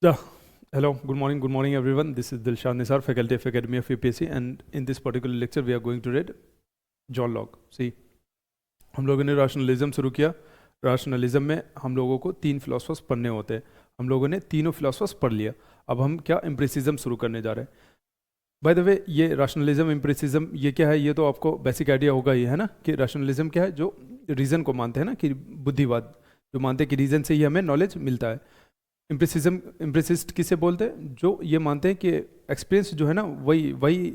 Yeah. Hello, good morning everyone. This is Dilshad Nisar, Faculty of Academy of UPSC, and in this particular lecture we are going to read John Locke. See, हम लोगों ने rationalism शुरू किया. rationalism में हम लोगों को 3 philosophers पढ़ने होते हैं. हम लोगों ने तीनों philosophers पढ़ लिया. अब हम क्या empiricism शुरू करने जा रहे हैं. बाय द वे, ये rationalism, empiricism ये क्या है, ये तो आपको बेसिक आइडिया होगा ही, है ना, कि rationalism क्या है, जो रीज़न को मानते हैं ना, कि बुद्धिवाद, जो मानते हैं कि रीज़न से ही हमें नॉलेज मिलता है. इम्प्रेसिस्ट किसे बोलते हैं, जो ये मानते हैं कि एक्सपीरियंस जो है ना, वही वही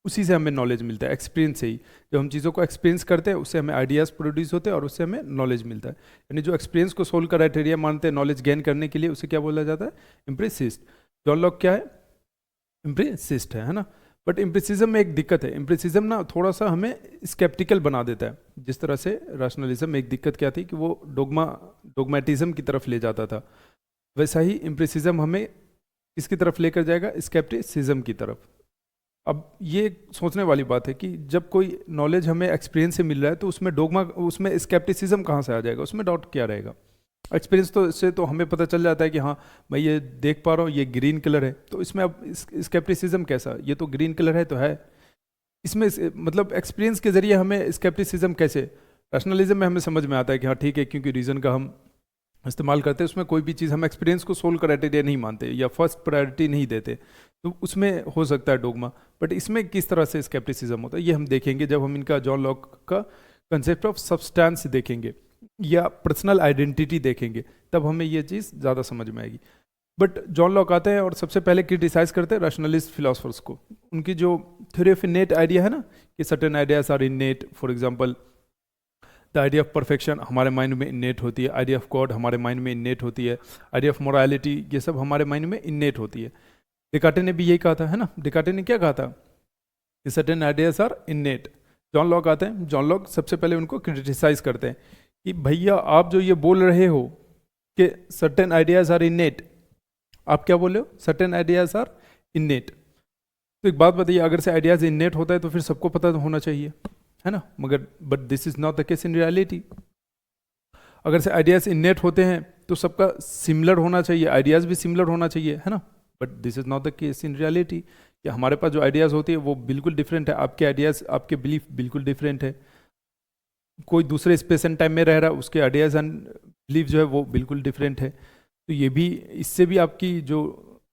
उसी से हमें नॉलेज मिलता है, एक्सपीरियंस से ही. जब हम चीज़ों को एक्सपीरियंस करते हैं उससे हमें आइडियाज़ प्रोड्यूस होते हैं और उससे हमें नॉलेज मिलता है. यानी जो एक्सपीरियंस को सोल्व क्राइटेरिया मानते हैं नॉलेज गेन करने के लिए, उसे क्या बोला जाता है, इम्प्रेसिस्ट. जॉन लॉक क्या है, इम्प्रेसिस्ट है ना. बट इम्प्रेसिज्म में एक दिक्कत है. इम्प्रेसिज्म ना थोड़ा सा हमें स्केप्टिकल बना देता है. जिस तरह से रैशनलिज्म में एक दिक्कत क्या थी कि वो डोगमेटिज्म की तरफ ले जाता था, वैसा ही इम्प्रेसिज्म हमें किसकी तरफ लेकर जाएगा, स्केप्टिसिज्म की तरफ. अब ये सोचने वाली बात है कि जब कोई नॉलेज हमें एक्सपीरियंस से मिल रहा है तो उसमें डोगमा, उसमें स्केप्टिसिज्म कहाँ से आ जाएगा, उसमें डाउट क्या रहेगा. एक्सपीरियंस तो से तो हमें पता चल जाता है कि हाँ, मैं ये देख पा रहा हूँ, ये ग्रीन कलर है, तो इसमें अब स्केप्टिसिज्म कैसा, ये तो ग्रीन कलर है तो है. इसमें मतलब एक्सपीरियंस के जरिए हमें स्केप्टिसिज्म कैसे. रैशनलिज्म में हमें समझ में आता है कि हाँ ठीक है, क्योंकि रीज़न का हम इस्तेमाल करते हैं, उसमें कोई भी चीज़ हम एक्सपीरियंस को सोल्व क्राइटेरिया नहीं मानते या फर्स्ट प्रायोरिटी नहीं देते, तो उसमें हो सकता है डोगमा. बट इसमें किस तरह से स्केप्टिसिज्म होता है ये हम देखेंगे जब हम इनका जॉन लॉक का कंसेप्ट ऑफ सब्सटेंस देखेंगे या पर्सनल आइडेंटिटी देखेंगे, तब हमें ये चीज़ ज़्यादा समझ में आएगी. बट जॉन लॉक आते हैं और सबसे पहले क्रिटिसाइज करते हैं रैशनलिस्ट फिलोसफर्स को. उनकी जो थ्योरी ऑफ इनेट आइडिया है ना, कि certain ideas are innate. For example, the idea of perfection हमारे माइंड में इनेट होती है, आइडिया ऑफ गॉड हमारे माइंड में इनेट होती है, आइडिया ऑफ मोरालिटी, ये सब हमारे माइंड में इनेट होती है. डिकार्टे ने भी यही कहा था, है ना. डिकार्टे ने क्या कहा था कि certain ideas are innate. John Locke आते हैं, जॉन लॉक सबसे पहले उनको क्रिटिसाइज करते हैं कि भैया आप जो ये बोल रहे हो कि सर्टेन आइडियाज आर इनेट, आप क्या बोले हो, सर्टेन आइडियाज आर इनेट. तो एक बात बताइए, अगर से आइडियाज इनेट होता है तो फिर सबको पता होना चाहिए, है ना. मगर but this is not the case in reality. अगर से आइडियाज इनेट होते हैं तो सबका सिमिलर होना चाहिए, आइडियाज भी सिमिलर होना चाहिए, है ना. But this is not the case in reality, कि हमारे पास जो आइडियाज होती है वो बिल्कुल डिफरेंट है. आपके आइडियाज, आपके बिलीफ बिल्कुल डिफरेंट है. कोई दूसरे स्पेस एंड टाइम में रह रहा है, उसके आइडियाज एंड बिलीफ जो है वो बिल्कुल डिफरेंट है. तो ये भी, इससे भी आपकी जो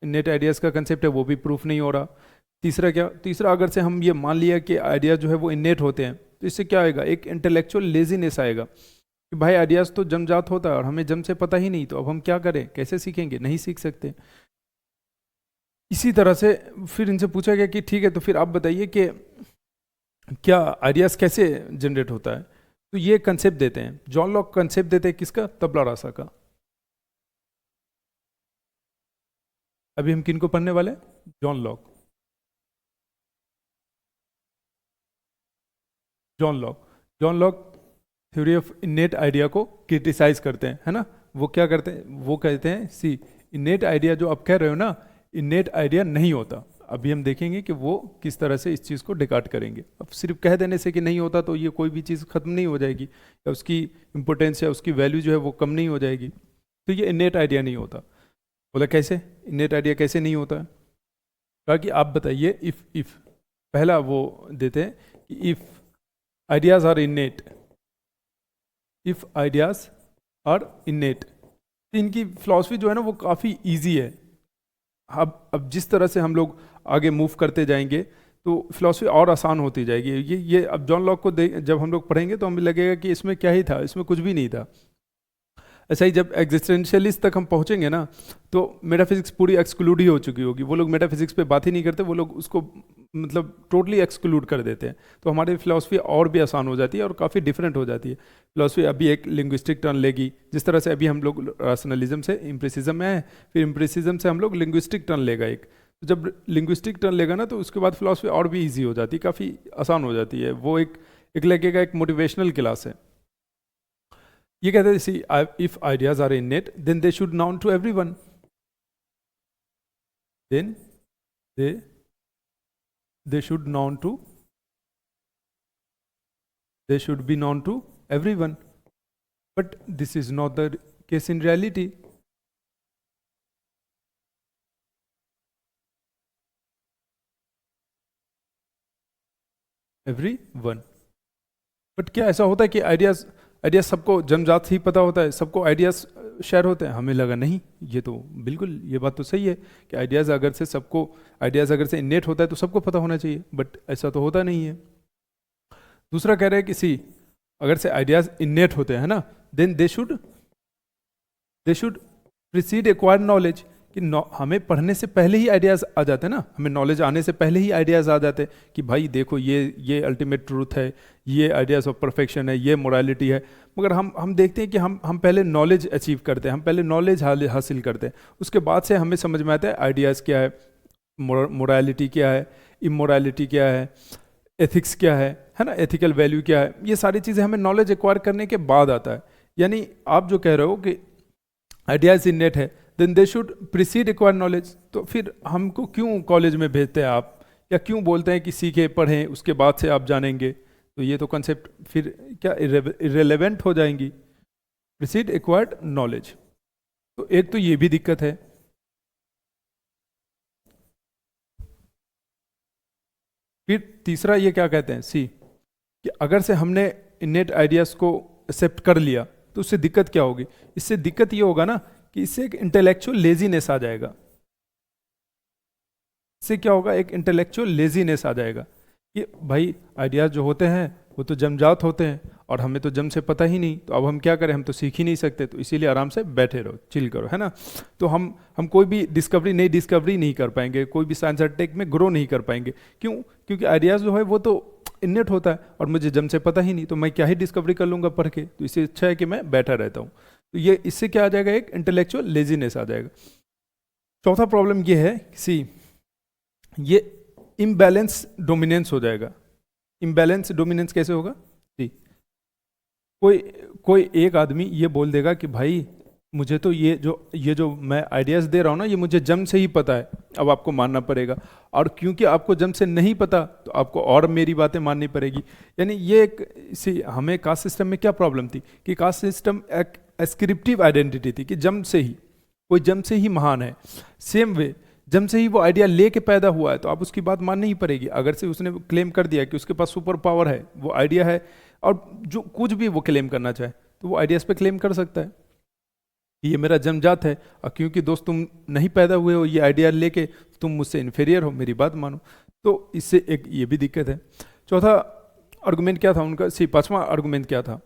नेट आइडियाज़ का कंसेप्ट है वो भी प्रूफ नहीं हो रहा. तीसरा क्या, तीसरा अगर से हम ये मान लिया कि आइडियाज़ जो है वो इनेट होते हैं, तो इससे क्या आएगा, एक इंटेलेक्चुअल लेजीनेस आएगा कि भाई आइडियाज़ तो जन्मजात होता है और हमें जन्म से पता ही नहीं, तो अब हम क्या करें, कैसे सीखेंगे, नहीं सीख सकते. इसी तरह से फिर इनसे पूछा गया कि ठीक है, तो फिर आप बताइए कि क्या आइडियाज़ कैसे जनरेट होता है. तो ये कंसेप्ट देते हैं, जॉन लॉक कंसेप्ट देते हैं किसका, तबला रासा का. अभी हम किन को पढ़ने वाले हैं, John Locke. John Locke theory of इनेट idea को क्रिटिसाइज करते हैं, है ना. वो क्या करते हैं, वो कहते हैं सी, इनेट आइडिया जो आप कह रहे हो ना, इनेट आइडिया नहीं होता. अभी हम देखेंगे कि वो किस तरह से इस चीज़ को डिकार्ड करेंगे. अब सिर्फ कह देने से कि नहीं होता तो ये कोई भी चीज़ खत्म नहीं हो जाएगी, या उसकी इंपोर्टेंस या उसकी वैल्यू जो है वो कम नहीं हो जाएगी. तो ये इनेट आइडिया नहीं होता. बोला कैसे, इनेट आइडिया कैसे नहीं होता है. कहा कि आप बताइए, इफ पहला वो देते हैं कि if ideas are innate, if ideas are innate. इनकी फिलॉसफी जो है ना वो काफ़ी इजी है. अब जिस तरह से हम लोग आगे मूव करते जाएंगे तो फिलॉसफी और आसान होती जाएगी. ये अब जॉन लॉक को जब हम लोग पढ़ेंगे तो हमें लगेगा कि इसमें क्या ही था, इसमें कुछ भी नहीं था. ऐसा ही जब एग्जिस्टेंशियलिस्ट तक हम पहुंचेंगे ना, तो मेटाफिजिक्स पूरी एक्सक्लूड ही हो चुकी होगी. वो लोग मेटाफिजिक्स पे बात ही नहीं करते, वो लोग उसको मतलब टोटली एक्सक्लूड कर देते हैं. तो हमारी फिलॉसफी और भी आसान हो जाती है और काफ़ी डिफरेंट हो जाती है. फिलॉसफी अभी एक लिंग्विस्टिक टर्न लेगी, जिस तरह से अभी हम लोग रैशनलिज्म से इम्प्रेसिज्म में आए, फिर इम्प्रेसिज्म से हम लोग लिंग्विस्टिक टर्न लेगा एक. तो जब लिंग्विस्टिक टर्न लेगा ना तो उसके बाद फिलॉसफी और भी ईजी हो जाती है, काफ़ी आसान हो जाती है. वो एक लगेगा एक मोटिवेशनल क्लास है. ये कहते हैं see, if ideas are innate then they should known to everyone, then they should known to, they should be known to everyone. But this is not the case in reality. Everyone. But क्या ऐसा होता है कि ideas सबको जन्मजात से ही पता होता है, सबको आइडियाज शेयर होते हैं? हमें लगा नहीं, ये तो बिल्कुल, ये बात तो सही है कि आइडियाज अगर से इनेट होता है तो सबको पता होना चाहिए, बट ऐसा तो होता नहीं है। दूसरा कह रहे हैं कि अगर से आइडियाज इनेट होते हैं ना, then they should precede acquired knowledge, कि हमें पढ़ने से पहले ही आइडियाज आ जाते हैं ना, हमें नॉलेज आने से पहले ही आइडियाज आ जाते हैं कि भाई देखो ये अल्टीमेट ट्रूथ है, ये आइडियाज ऑफ परफेक्शन है, ये मोरालिटी है। मगर हम देखते हैं कि हम पहले नॉलेज अचीव करते हैं, हम पहले नॉलेज हासिल करते हैं, उसके बाद से हमें समझ में आता है आइडियाज़ क्या है, मोरालिटी क्या है, इमोरालिटी क्या है, एथिक्स क्या है ना, एथिकल वैल्यू क्या है। ये सारी चीज़ें हमें नॉलेज एक्वायर करने के बाद आता है। यानी आप जो कह रहे हो कि आइडियाज़ इनेट है, then they should precede acquire knowledge. तो फिर हमको क्यों कॉलेज में भेजते हैं आप, या क्यों बोलते हैं कि सीखे पढ़ें उसके बाद से आप जानेंगे? तो ये तो कंसेप्ट फिर क्या इरेलेवेंट हो जाएंगी, प्रीसीड एक्वायर्ड नॉलेज। तो एक तो ये भी दिक्कत है। फिर तीसरा ये क्या कहते हैं कि अगर से हमने इनेट आइडियाज को एक्सेप्ट कर लिया तो उससे दिक्कत क्या होगी? इससे दिक्कत ये होगा ना कि इससे एक इंटेलेक्चुअल लेजीनेस आ जाएगा। इससे क्या होगा? एक इंटेलेक्चुअल लेजीनेस आ जाएगा कि भाई आइडियाज जो होते हैं वो तो जन्मजात होते हैं और हमें तो जन्म से पता ही नहीं, तो अब हम क्या करें, हम तो सीख ही नहीं सकते, तो इसीलिए आराम से बैठे रहो, चिल करो, है ना। तो हम कोई भी नई डिस्कवरी नहीं कर पाएंगे, कोई भी साइंस और टेक में ग्रो नहीं कर पाएंगे। क्यों? क्योंकि आइडियाज़ जो है वो तो इनेट होता है और मुझे जन्म से पता ही नहीं, तो मैं क्या ही डिस्कवरी कर लूँगा पढ़ के। तो इससे अच्छा है कि मैं बैठा रहता हूँ। तो ये इससे क्या आ जाएगा? एक इंटेलेक्चुअल लेजीनेस आ जाएगा। चौथा प्रॉब्लम ये है ये इम्बैलेंस डोमिनेंस हो जाएगा। इम्बैलेंस डोमिनेंस कैसे होगा? कोई एक आदमी ये बोल देगा कि भाई मुझे तो ये जो मैं आइडियाज दे रहा हूँ ना, ये मुझे जन्म से ही पता है, अब आपको मानना पड़ेगा। और क्योंकि आपको जन्म से नहीं पता तो आपको और मेरी बातें माननी पड़ेगी। यानी ये हमें कास्ट सिस्टम में क्या प्रॉब्लम थी कि कास्ट सिस्टम एक एस्क्रिप्टिव आइडेंटिटी थी कि जन्म से ही महान है। सेम वे जन्म से ही वो आइडिया लेके पैदा हुआ है तो आप उसकी बात माननी ही पड़ेगी। अगर से उसने क्लेम कर दिया कि उसके पास सुपर पावर है, वो आइडिया है, और जो कुछ भी वो क्लेम करना चाहे तो वो आइडियाज पे क्लेम कर सकता है कि ये मेरा जन्मजात है, और क्योंकि दोस्त तुम नहीं पैदा हुए हो ये आइडिया लेके, तुम मुझसे इन्फीरियर हो, मेरी बात मानो। तो इससे एक ये भी दिक्कत है। चौथा आर्गुमेंट क्या था उनका? पांचवा आर्गुमेंट क्या था?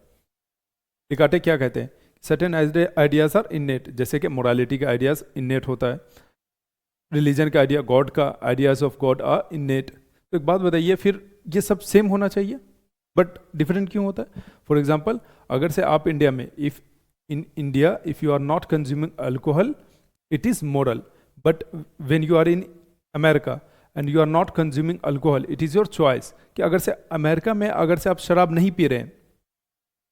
डिकार्टे क्या कहते हैं? सर्टेन आइडियाज आर इनेट, जैसे कि मोरालिटी का आइडियाज इनेट होता है, रिलीजन का आइडिया, गॉड का ideas of God are innate. तो एक बात बताइए, फिर ये सब सेम होना चाहिए बट डिफरेंट क्यों होता है? फॉर एग्जाम्पल, अगर से आप इंडिया में, if you are not consuming alcohol it is moral, but when you are in America and you are not consuming alcohol it is your choice. कि अगर से अमेरिका में अगर से आप शराब नहीं पी रहे हैं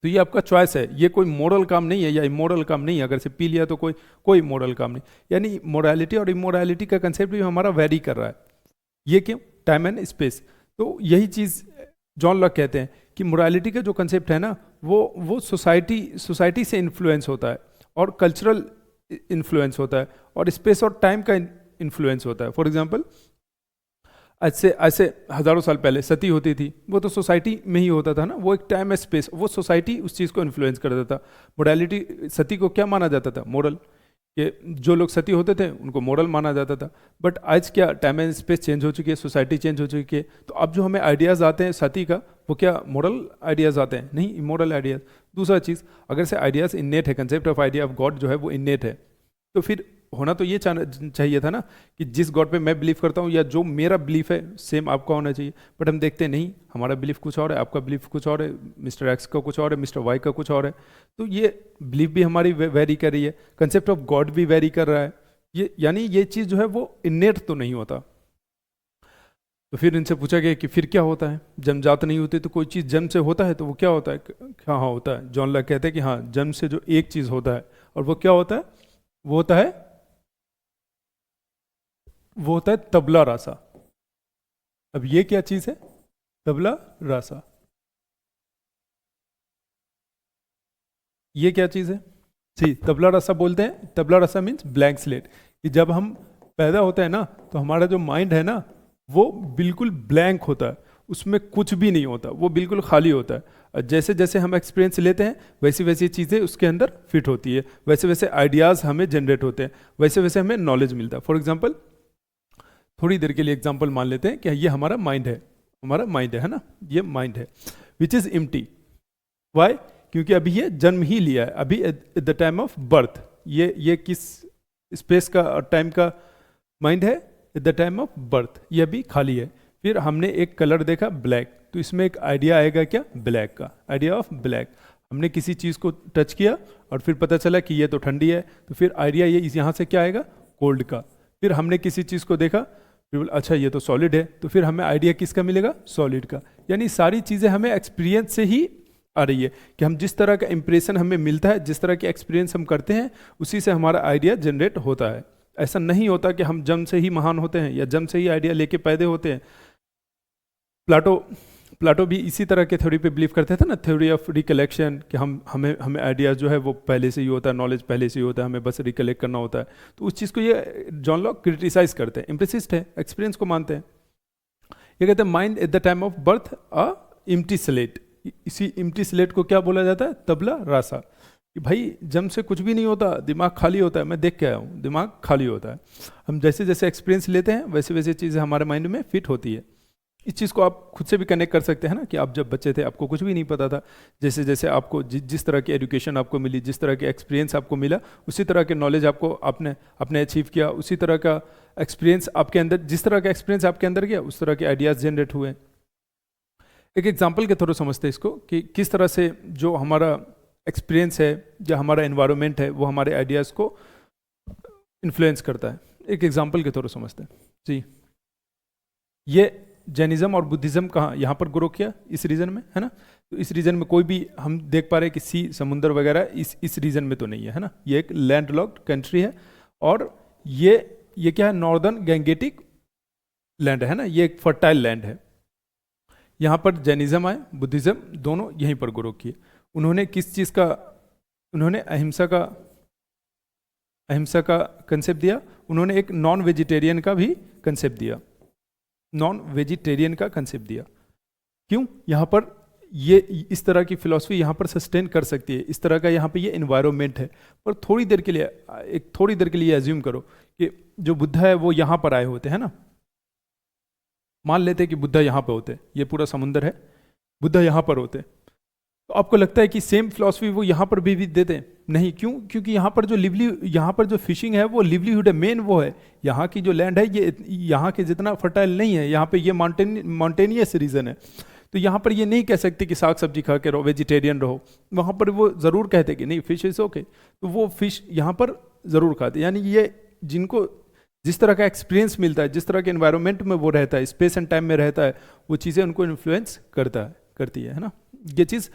तो ये आपका चॉइस है, ये कोई मोरल काम नहीं है या इमोरल काम नहीं है। अगर से पी लिया तो कोई मोरल काम नहीं। यानी मोरालिटी और इमोरालिटी का कंसेप्ट भी हमारा वेरी कर रहा है। ये क्यों? Time and space. तो यही चीज़ जॉन लॉक कहते हैं कि मोरालिटी का जो कंसेप्ट है ना, वो सोसाइटी से इन्फ्लुएंस होता है और कल्चरल इन्फ्लुएंस होता है और स्पेस और टाइम का इन्फ्लुएंस होता है। फॉर एग्जांपल, ऐसे हजारों साल पहले सती होती थी, वो तो सोसाइटी में ही होता था ना, वो एक टाइम है, स्पेस, वो सोसाइटी उस चीज़ को इन्फ्लुएंस कर देता था। मोरालिटी, सती को क्या माना जाता था? मोरल। कि जो लोग सती होते थे उनको मोरल माना जाता था। बट आज क्या, टाइम एंड स्पेस चेंज हो चुकी है, सोसाइटी चेंज हो चुकी है, तो अब जो हमें आइडियाज़ आते हैं सती का, वो क्या मोरल आइडियाज़ आते हैं? नहीं, इमोरल आइडियाज़। दूसरा चीज़, अगर से आइडियाज़ इन्नेट है, concept of idea of God जो है वो इन्नेट है, तो फिर होना तो ये चाहिए था ना कि जिस गॉड पे मैं बिलीव करता हूँ या जो मेरा बिलीफ है सेम आपका होना चाहिए। बट हम देखते नहीं, हमारा बिलीफ कुछ और है, आपका बिलीफ कुछ और है, मिस्टर एक्स का कुछ और है, मिस्टर वाई का कुछ और है। तो ये बिलीफ भी हमारी वेरी कर रही है, कंसेप्ट ऑफ गॉड भी वेरी कर रहा है। यानी ये चीज़ जो है वो इन्नेट तो नहीं होता। तो फिर इनसे पूछा गया कि फिर क्या होता है? जन्मजात नहीं होती तो कोई चीज़ जन्म से होता है तो वो क्या होता है? क्या हाँ होता है? जॉन लॉक कहते हैं कि हाँ, जन्म से जो एक चीज़ होता है और वो क्या होता है? वो होता है तबला रासा। अब ये क्या चीज है? तबला रासा। ये क्या चीज है? तबला रासा बोलते हैं। Tabula rasa means blank slate. कि जब हम पैदा होते हैं ना तो हमारा जो माइंड है ना वो बिल्कुल ब्लैंक होता है, उसमें कुछ भी नहीं होता, वो बिल्कुल खाली होता है। और जैसे जैसे हम एक्सपीरियंस लेते हैं वैसी वैसी चीज़ें उसके अंदर फिट होती है, वैसे वैसे आइडियाज़ हमें जनरेट होते हैं, वैसे वैसे हमें नॉलेज मिलता है। फॉर एग्जाम्पल, थोड़ी देर के लिए एग्जाम्पल मान लेते हैं कि ये हमारा माइंड है, हमारा माइंड है ना, ये माइंड है विच इज़ एम्प्टी। वाई? क्योंकि अभी ये जन्म ही लिया है, अभी eight the time of birth. ये किस स्पेस का और टाइम का माइंड है? At the time of birth, ये अभी खाली है। फिर हमने एक कलर देखा ब्लैक, तो इसमें एक आइडिया आएगा क्या? ब्लैक का, आइडिया ऑफ ब्लैक। हमने किसी चीज़ को टच किया और फिर पता चला कि ये तो ठंडी है, तो फिर आइडिया ये यहाँ से क्या आएगा? कोल्ड का। फिर हमने किसी चीज़ को देखा, फिर अच्छा ये तो सॉलिड है, तो फिर हमें आइडिया किसका मिलेगा? सॉलिड का। यानी सारी चीज़ें हमें एक्सपीरियंस से ही आ रही है कि हम जिस तरह का इंप्रेशन हमें मिलता है, जिस तरह के एक्सपीरियंस हम करते हैं, उसी से हमारा आइडिया जनरेट होता है। ऐसा नहीं होता कि हम जन्म से ही महान होते हैं या जन्म से ही आइडिया लेके पैदा होते हैं। प्लाटो भी इसी तरह के थ्योरी पे बिलीव करते थे ना, थ्योरी ऑफ रिकलेक्शन, कि हमें आइडिया जो है वो पहले से ही होता है, नॉलेज पहले से ही होता है, हमें बस रिकलेक्ट करना होता है। तो उस चीज़ को ये जॉन लॉक क्रिटिसाइज करते हैं, इम्प्रेसिस्ट है, एक्सपीरियंस को मानते हैं। ये कहते हैं mind at the time of birth a empty slate. इसी एम्प्टी स्लेट को क्या बोला जाता है? तबला रासा। कि भाई जन्म से कुछ भी नहीं होता, दिमाग खाली होता है। मैं देख के आया हूँ, दिमाग खाली होता है। हम जैसे जैसे एक्सपीरियंस लेते हैं वैसे वैसे चीज़ें हमारे माइंड में फिट होती है। इस चीज़ को आप खुद से भी कनेक्ट कर सकते हैं ना, कि आप जब बच्चे थे आपको कुछ भी नहीं पता था, जैसे जैसे आपको जिस तरह की एजुकेशन आपको मिली, जिस तरह के एक्सपीरियंस आपको मिला, उसी तरह के नॉलेज आपको आपने अचीव किया, उसी तरह का एक्सपीरियंस आपके अंदर, जिस तरह का एक्सपीरियंस आपके अंदर गया उस तरह के आइडियाज़ जनरेट हुए। एक एग्जाम्पल के थ्रू समझते हैं इसको, कि किस तरह से जो हमारा एक्सपीरियंस है या हमारा एनवायरनमेंट है वो हमारे आइडियाज़ को इन्फ्लुएंस करता है। एक एग्जाम्पल के थ्रू समझते हैं जी। ये जैनिज्म और बुद्धिज्म कहाँ यहाँ पर ग्रो किया? इस रीजन में, है ना। तो इस रीजन में कोई भी हम देख पा रहे हैं कि सी समुंदर वगैरह इस रीजन में तो नहीं है, है ना। ये एक लैंड लॉक्ड कंट्री है और ये क्या है? नॉर्दर्न गैंगेटिक लैंड है ना, ये एक फर्टाइल लैंड है। यहाँ पर जैनिज्म आए, बुद्धिज्म, दोनों यहीं पर ग्रो किए। उन्होंने किस चीज़ का? उन्होंने अहिंसा का कंसेप्ट दिया। उन्होंने एक नॉन वेजिटेरियन का भी कंसेप्ट दिया, नॉन वेजिटेरियन का कंसेप्ट दिया। क्यों? यहाँ पर ये इस तरह की फिलॉसफी यहाँ पर सस्टेन कर सकती है, इस तरह का यहाँ पे ये एनवायरनमेंट है। पर थोड़ी देर के लिए एज्यूम करो कि जो बुद्धा है वो यहाँ पर आए होते हैं ना। मान लेते हैं कि बुद्धा यहाँ पर होते, ये पूरा समुंदर है, बुद्धा यहाँ पर होते, तो आपको लगता है कि सेम फिलॉसफी वो यहाँ पर भी देते हैं? नहीं। क्यों? क्योंकि यहाँ पर जो फिशिंग है वो लिवलीहुड है, मेन वो है। यहाँ की जो लैंड है ये यहाँ के जितना फर्टाइल नहीं है, यहाँ पे ये माउंटेनियस रीजन है। तो यहाँ पर ये नहीं कह सकते कि साग सब्जी खा के रहो, वेजिटेरियन रहो। वहाँ पर वो ज़रूर कहते कि नहीं, फिश इज ओके, तो वो फिश यहाँ पर ज़रूर खाते। यानी ये जिनको जिस तरह का एक्सपीरियंस मिलता है, जिस तरह के एनवायरनमेंट में वो रहता है, स्पेस एंड टाइम में रहता है, वो चीज़ें उनको इन्फ्लुएंस करती है ना। ये चीज़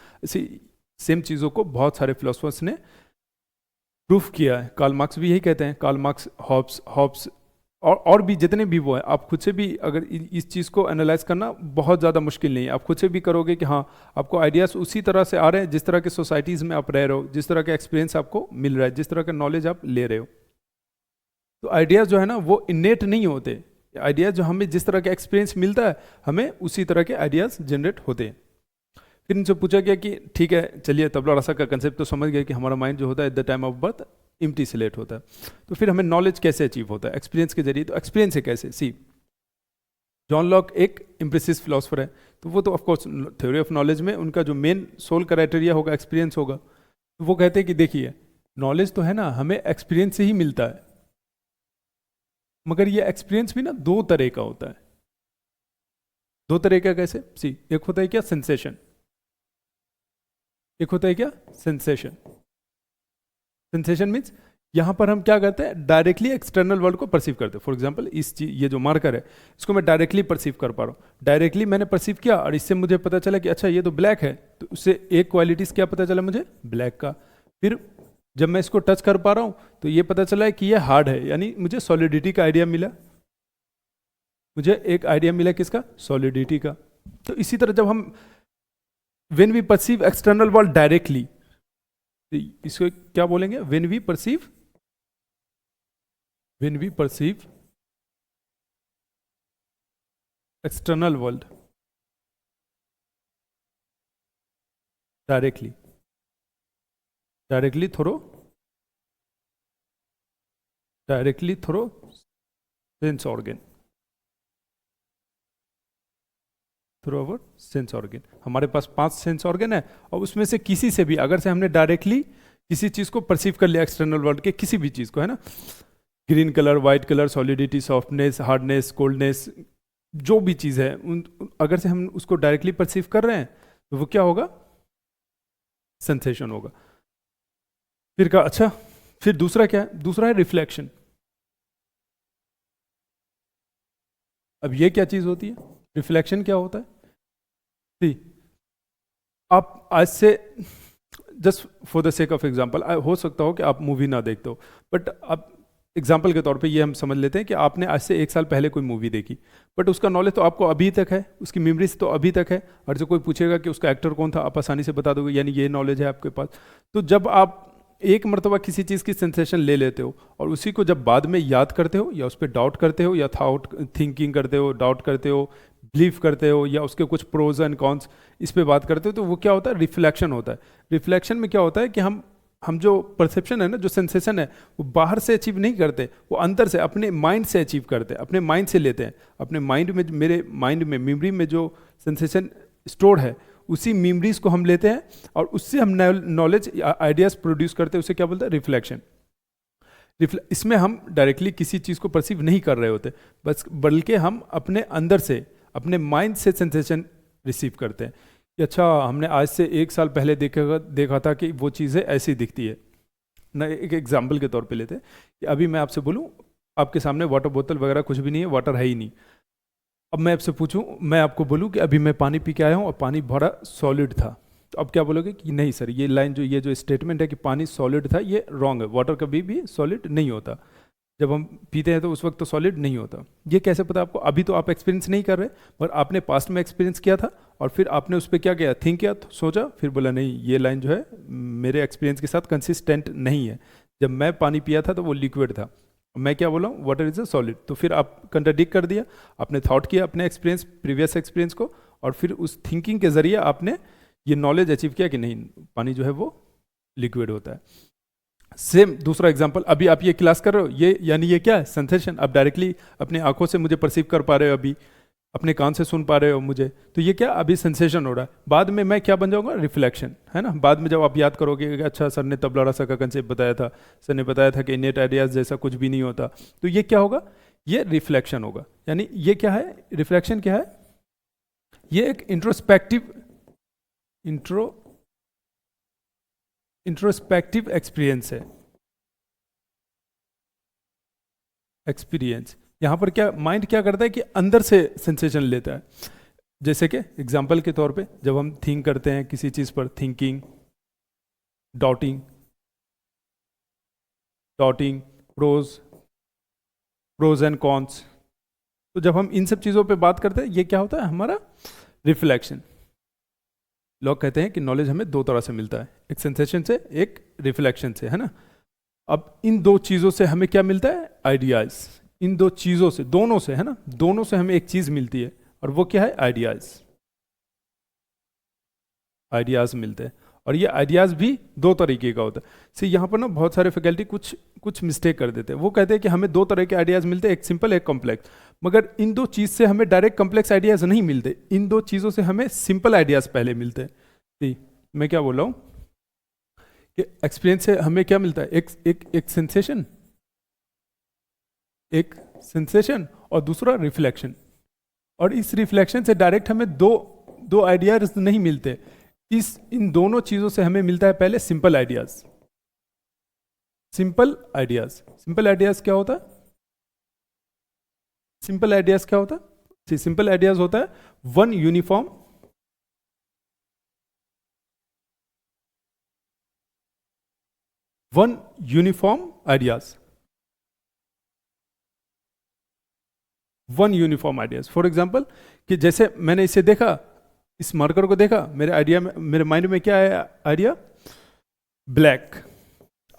सेम चीज़ों को बहुत सारे फिलोसफर्स ने प्रूफ किया है। कार्ल मार्क्स भी यही कहते हैं, कार्ल मार्क्स, हॉब्स और भी जितने भी वो हैं। आप खुद से भी अगर इस चीज़ को एनालाइज करना बहुत ज़्यादा मुश्किल नहीं है। आप खुद से भी करोगे कि हाँ, आपको आइडियाज़ उसी तरह से आ रहे हैं जिस तरह के सोसाइटीज़ में आप रह रहे हो, जिस तरह का एक्सपीरियंस आपको मिल रहा है, जिस तरह का नॉलेज आप ले रहे हो। तो आइडियाज़ जो है ना वो इनेट नहीं होते। आइडियाज़ जो हमें जिस तरह का एक्सपीरियंस मिलता है, हमें उसी तरह के आइडियाज़ जनरेट होते हैं। फिर इनसे पूछा गया कि ठीक है, चलिए तबला रसा का कंसेप्ट तो समझ गए कि हमारा माइंड जो होता है at the time of birth empty slate होता है। तो फिर हमें नॉलेज कैसे अचीव होता है? एक्सपीरियंस के जरिए। तो एक्सपीरियंस है कैसे? सी, जॉन लॉक एक इम्प्रेसिव फिलोसफर है, तो वो तो ऑफकोर्स थ्योरी ऑफ नॉलेज में उनका जो मेन सोल क्राइटेरिया होगा एक्सपीरियंस होगा। तो वो कहते हैं कि देखिए, नॉलेज तो है ना हमें एक्सपीरियंस से ही मिलता है, मगर ये एक्सपीरियंस भी ना दो तरह का होता है। दो तरह का कैसे? सी, एक होता है क्या? सेंसेशन। एक होता है क्या? सेंसेशन। सेंसेशन मीन्स यहां पर हम क्या करते हैं? डायरेक्टली एक्सटर्नल वर्ल्ड को परसीव करते हैं। फॉर एग्जांपल ये जो मार्कर है, इसको मैं डायरेक्टली परसीव कर पा रहा हूँ। डायरेक्टली मैंने परसीव किया और इससे मुझे पता चला कि अच्छा ये तो ब्लैक है, तो उससे एक क्वालिटीज क्या पता चला मुझे? ब्लैक का। फिर जब मैं इसको टच कर पा रहा हूँ तो ये पता चला है कि ये हार्ड है, यानी मुझे सॉलिडिटी का आइडिया मिला। मुझे एक आइडिया मिला किसका? सॉलिडिटी का। तो इसी तरह जब हम when we perceive external world directly, इसको क्या बोलेंगे? when we perceive external world directly through sense organ, through our sense organ. हमारे पास 5 सेंस ऑर्गन है और उसमें से किसी से भी अगर से हमने डायरेक्टली किसी चीज को परसीव कर लिया, एक्सटर्नल वर्ल्ड के किसी भी चीज को, है ना, green colour, white colour, solidity, softness, hardness, coldness, जो भी चीज है अगर से हम उसको डायरेक्टली परसीव कर रहे हैं तो वो क्या होगा, सेंसेशन होगा। फिर कहा अच्छा, फिर दूसरा क्या है, दूसरा है रिफ्लेक्शन। अब ये क्या चीज होती है, रिफ्लेक्शन क्या होता है? आप आज से just for the sake of example, हो सकता हो कि आप मूवी ना देखते हो, बट आप एग्जाम्पल के तौर पे ये हम समझ लेते हैं कि आपने आज से 1 साल पहले कोई मूवी देखी, बट उसका नॉलेज तो आपको अभी तक है, उसकी मेमोरीज तो अभी तक है, और जो कोई पूछेगा कि उसका एक्टर कौन था, आप आसानी से बता दोगे, यानी ये नॉलेज है आपके पास। तो जब आप एक मरतबा किसी चीज़ की सेंसेशन ले लेते हो और उसी को जब बाद में याद करते हो या उस पर डाउट करते हो या थिंकिंग करते हो, डाउट करते हो, बिलीव करते हो, या उसके कुछ प्रोज एंड कॉन्स इस पे बात करते हो, तो वो क्या होता है, रिफ्लेक्शन होता है। रिफ्लेक्शन में क्या होता है कि हम जो परसेप्शन है ना, जो सेंसेशन है, वो बाहर से अचीव नहीं करते, वो अंदर से अपने माइंड से अचीव करते हैं, अपने माइंड से लेते हैं। अपने माइंड में, मेरे माइंड में, मेमोरी में जो सेंसेशन स्टोर है, उसी मेमोरीज को हम लेते हैं और उससे हम नॉलेज आइडियाज प्रोड्यूस करते हैं। उसे क्या बोलते हैं, रिफ्लेक्शन। इसमें हम डायरेक्टली किसी चीज़ को परसीव नहीं कर रहे होते, बस बल्कि हम अपने अंदर से, अपने माइंड से सेंसेशन रिसीव करते हैं कि अच्छा, हमने आज से 1 साल पहले देखा था कि वो चीज़ें ऐसी दिखती है ना। एक एग्जाम्पल के तौर पे लेते हैं कि अभी मैं आपसे बोलूँ, आपके सामने वाटर बोतल वगैरह कुछ भी नहीं है, वाटर है ही नहीं। अब मैं आपसे पूछूं, मैं आपको बोलूं कि अभी मैं पानी पी के आया हूं और पानी बड़ा सॉलिड था, तो अब क्या बोलोगे कि नहीं सर, ये लाइन ये जो स्टेटमेंट है कि पानी सॉलिड था, ये रॉन्ग है। वाटर कभी भी सॉलिड नहीं होता, जब हम पीते हैं तो उस वक्त तो सॉलिड नहीं होता। ये कैसे पता आपको? अभी तो आप एक्सपीरियंस नहीं कर रहे, पर आपने पास्ट में एक्सपीरियंस किया था और फिर आपने उस पर क्या किया, थिंक किया, सोचा, फिर बोला नहीं, ये लाइन जो है मेरे एक्सपीरियंस के साथ कंसिस्टेंट नहीं है। जब मैं पानी पिया था तो वो लिक्विड था, मैं क्या बोला, वाटर इज अ सॉलिड। तो फिर आप कंट्राडिक्ट कर दिया, आपने थॉट किया अपने एक्सपीरियंस, प्रीवियस एक्सपीरियंस को, और फिर उस थिंकिंग के जरिए आपने ये नॉलेज अचीव किया कि नहीं, पानी जो है वो लिक्विड होता है। सेम दूसरा एग्जांपल, अभी आप ये क्लास कर रहे हो, ये यानी ये क्या है, सेंसेशन। आप डायरेक्टली अपनी आंखों से मुझे परसीव कर पा रहे हो, अभी अपने कान से सुन पा रहे हो मुझे, तो ये क्या, अभी सेंसेशन हो रहा है। बाद में मैं क्या बन जाऊंगा, रिफ्लेक्शन, है ना। बाद में जब आप याद करोगे कि अच्छा, सर ने तबला रसा का कंसेप्ट बताया था, सर ने बताया था कि इनेट आइडियाज जैसा कुछ भी नहीं होता, तो ये क्या होगा, ये रिफ्लेक्शन होगा। यानी ये क्या है, रिफ्लेक्शन क्या है, ये एक इंट्रोस्पेक्टिव एक्सपीरियंस है। एक्सपीरियंस यहाँ पर क्या, माइंड क्या करता है कि अंदर से सेंसेशन लेता है। जैसे कि एग्जाम्पल के तौर पे, जब हम थिंक करते हैं किसी चीज़ पर, thinking, doubting, pros and cons, तो जब हम इन सब चीज़ों पे बात करते हैं, ये क्या होता है, हमारा रिफ्लेक्शन। लोग कहते हैं कि नॉलेज हमें 2 तरह से मिलता है, एक सेंसेशन से, एक रिफ्लेक्शन से, है ना। अब इन 2 चीज़ों से हमें क्या मिलता है, आइडियाज। इन 2 चीज़ों से, दोनों से, है ना, दोनों से हमें एक चीज़ मिलती है, और वो क्या है, आइडियाज। आइडियाज मिलते हैं, और ये आइडियाज भी 2 तरीके का होता है। सी यहाँ पर ना बहुत सारे फैकल्टी कुछ मिस्टेक कर देते हैं। वो कहते हैं कि हमें 2 तरह के आइडियाज मिलते हैं, एक सिंपल, एक कॉम्प्लेक्स। मगर इन 2 चीज़ से हमें डायरेक्ट कॉम्प्लेक्स आइडियाज नहीं मिलते, इन 2 चीज़ों से हमें सिंपल आइडियाज पहले मिलते हैं। सी मैं क्या बोल रहा हूँ कि एक्सपीरियंस से हमें क्या मिलता है, एक सेंसेशन और दूसरा रिफ्लेक्शन। और इस रिफ्लेक्शन से डायरेक्ट हमें दो आइडियाज नहीं मिलते, इन दोनों चीजों से हमें मिलता है पहले सिंपल आइडियाज। सिंपल आइडियाज क्या होता है, सिंपल आइडियाज क्या होता है, सिंपल आइडियाज होता है one uniform ideas. For example, कि जैसे मैंने इसे देखा, इस मार्कर को देखा, मेरे माइंड में क्या आया आइडिया, ब्लैक।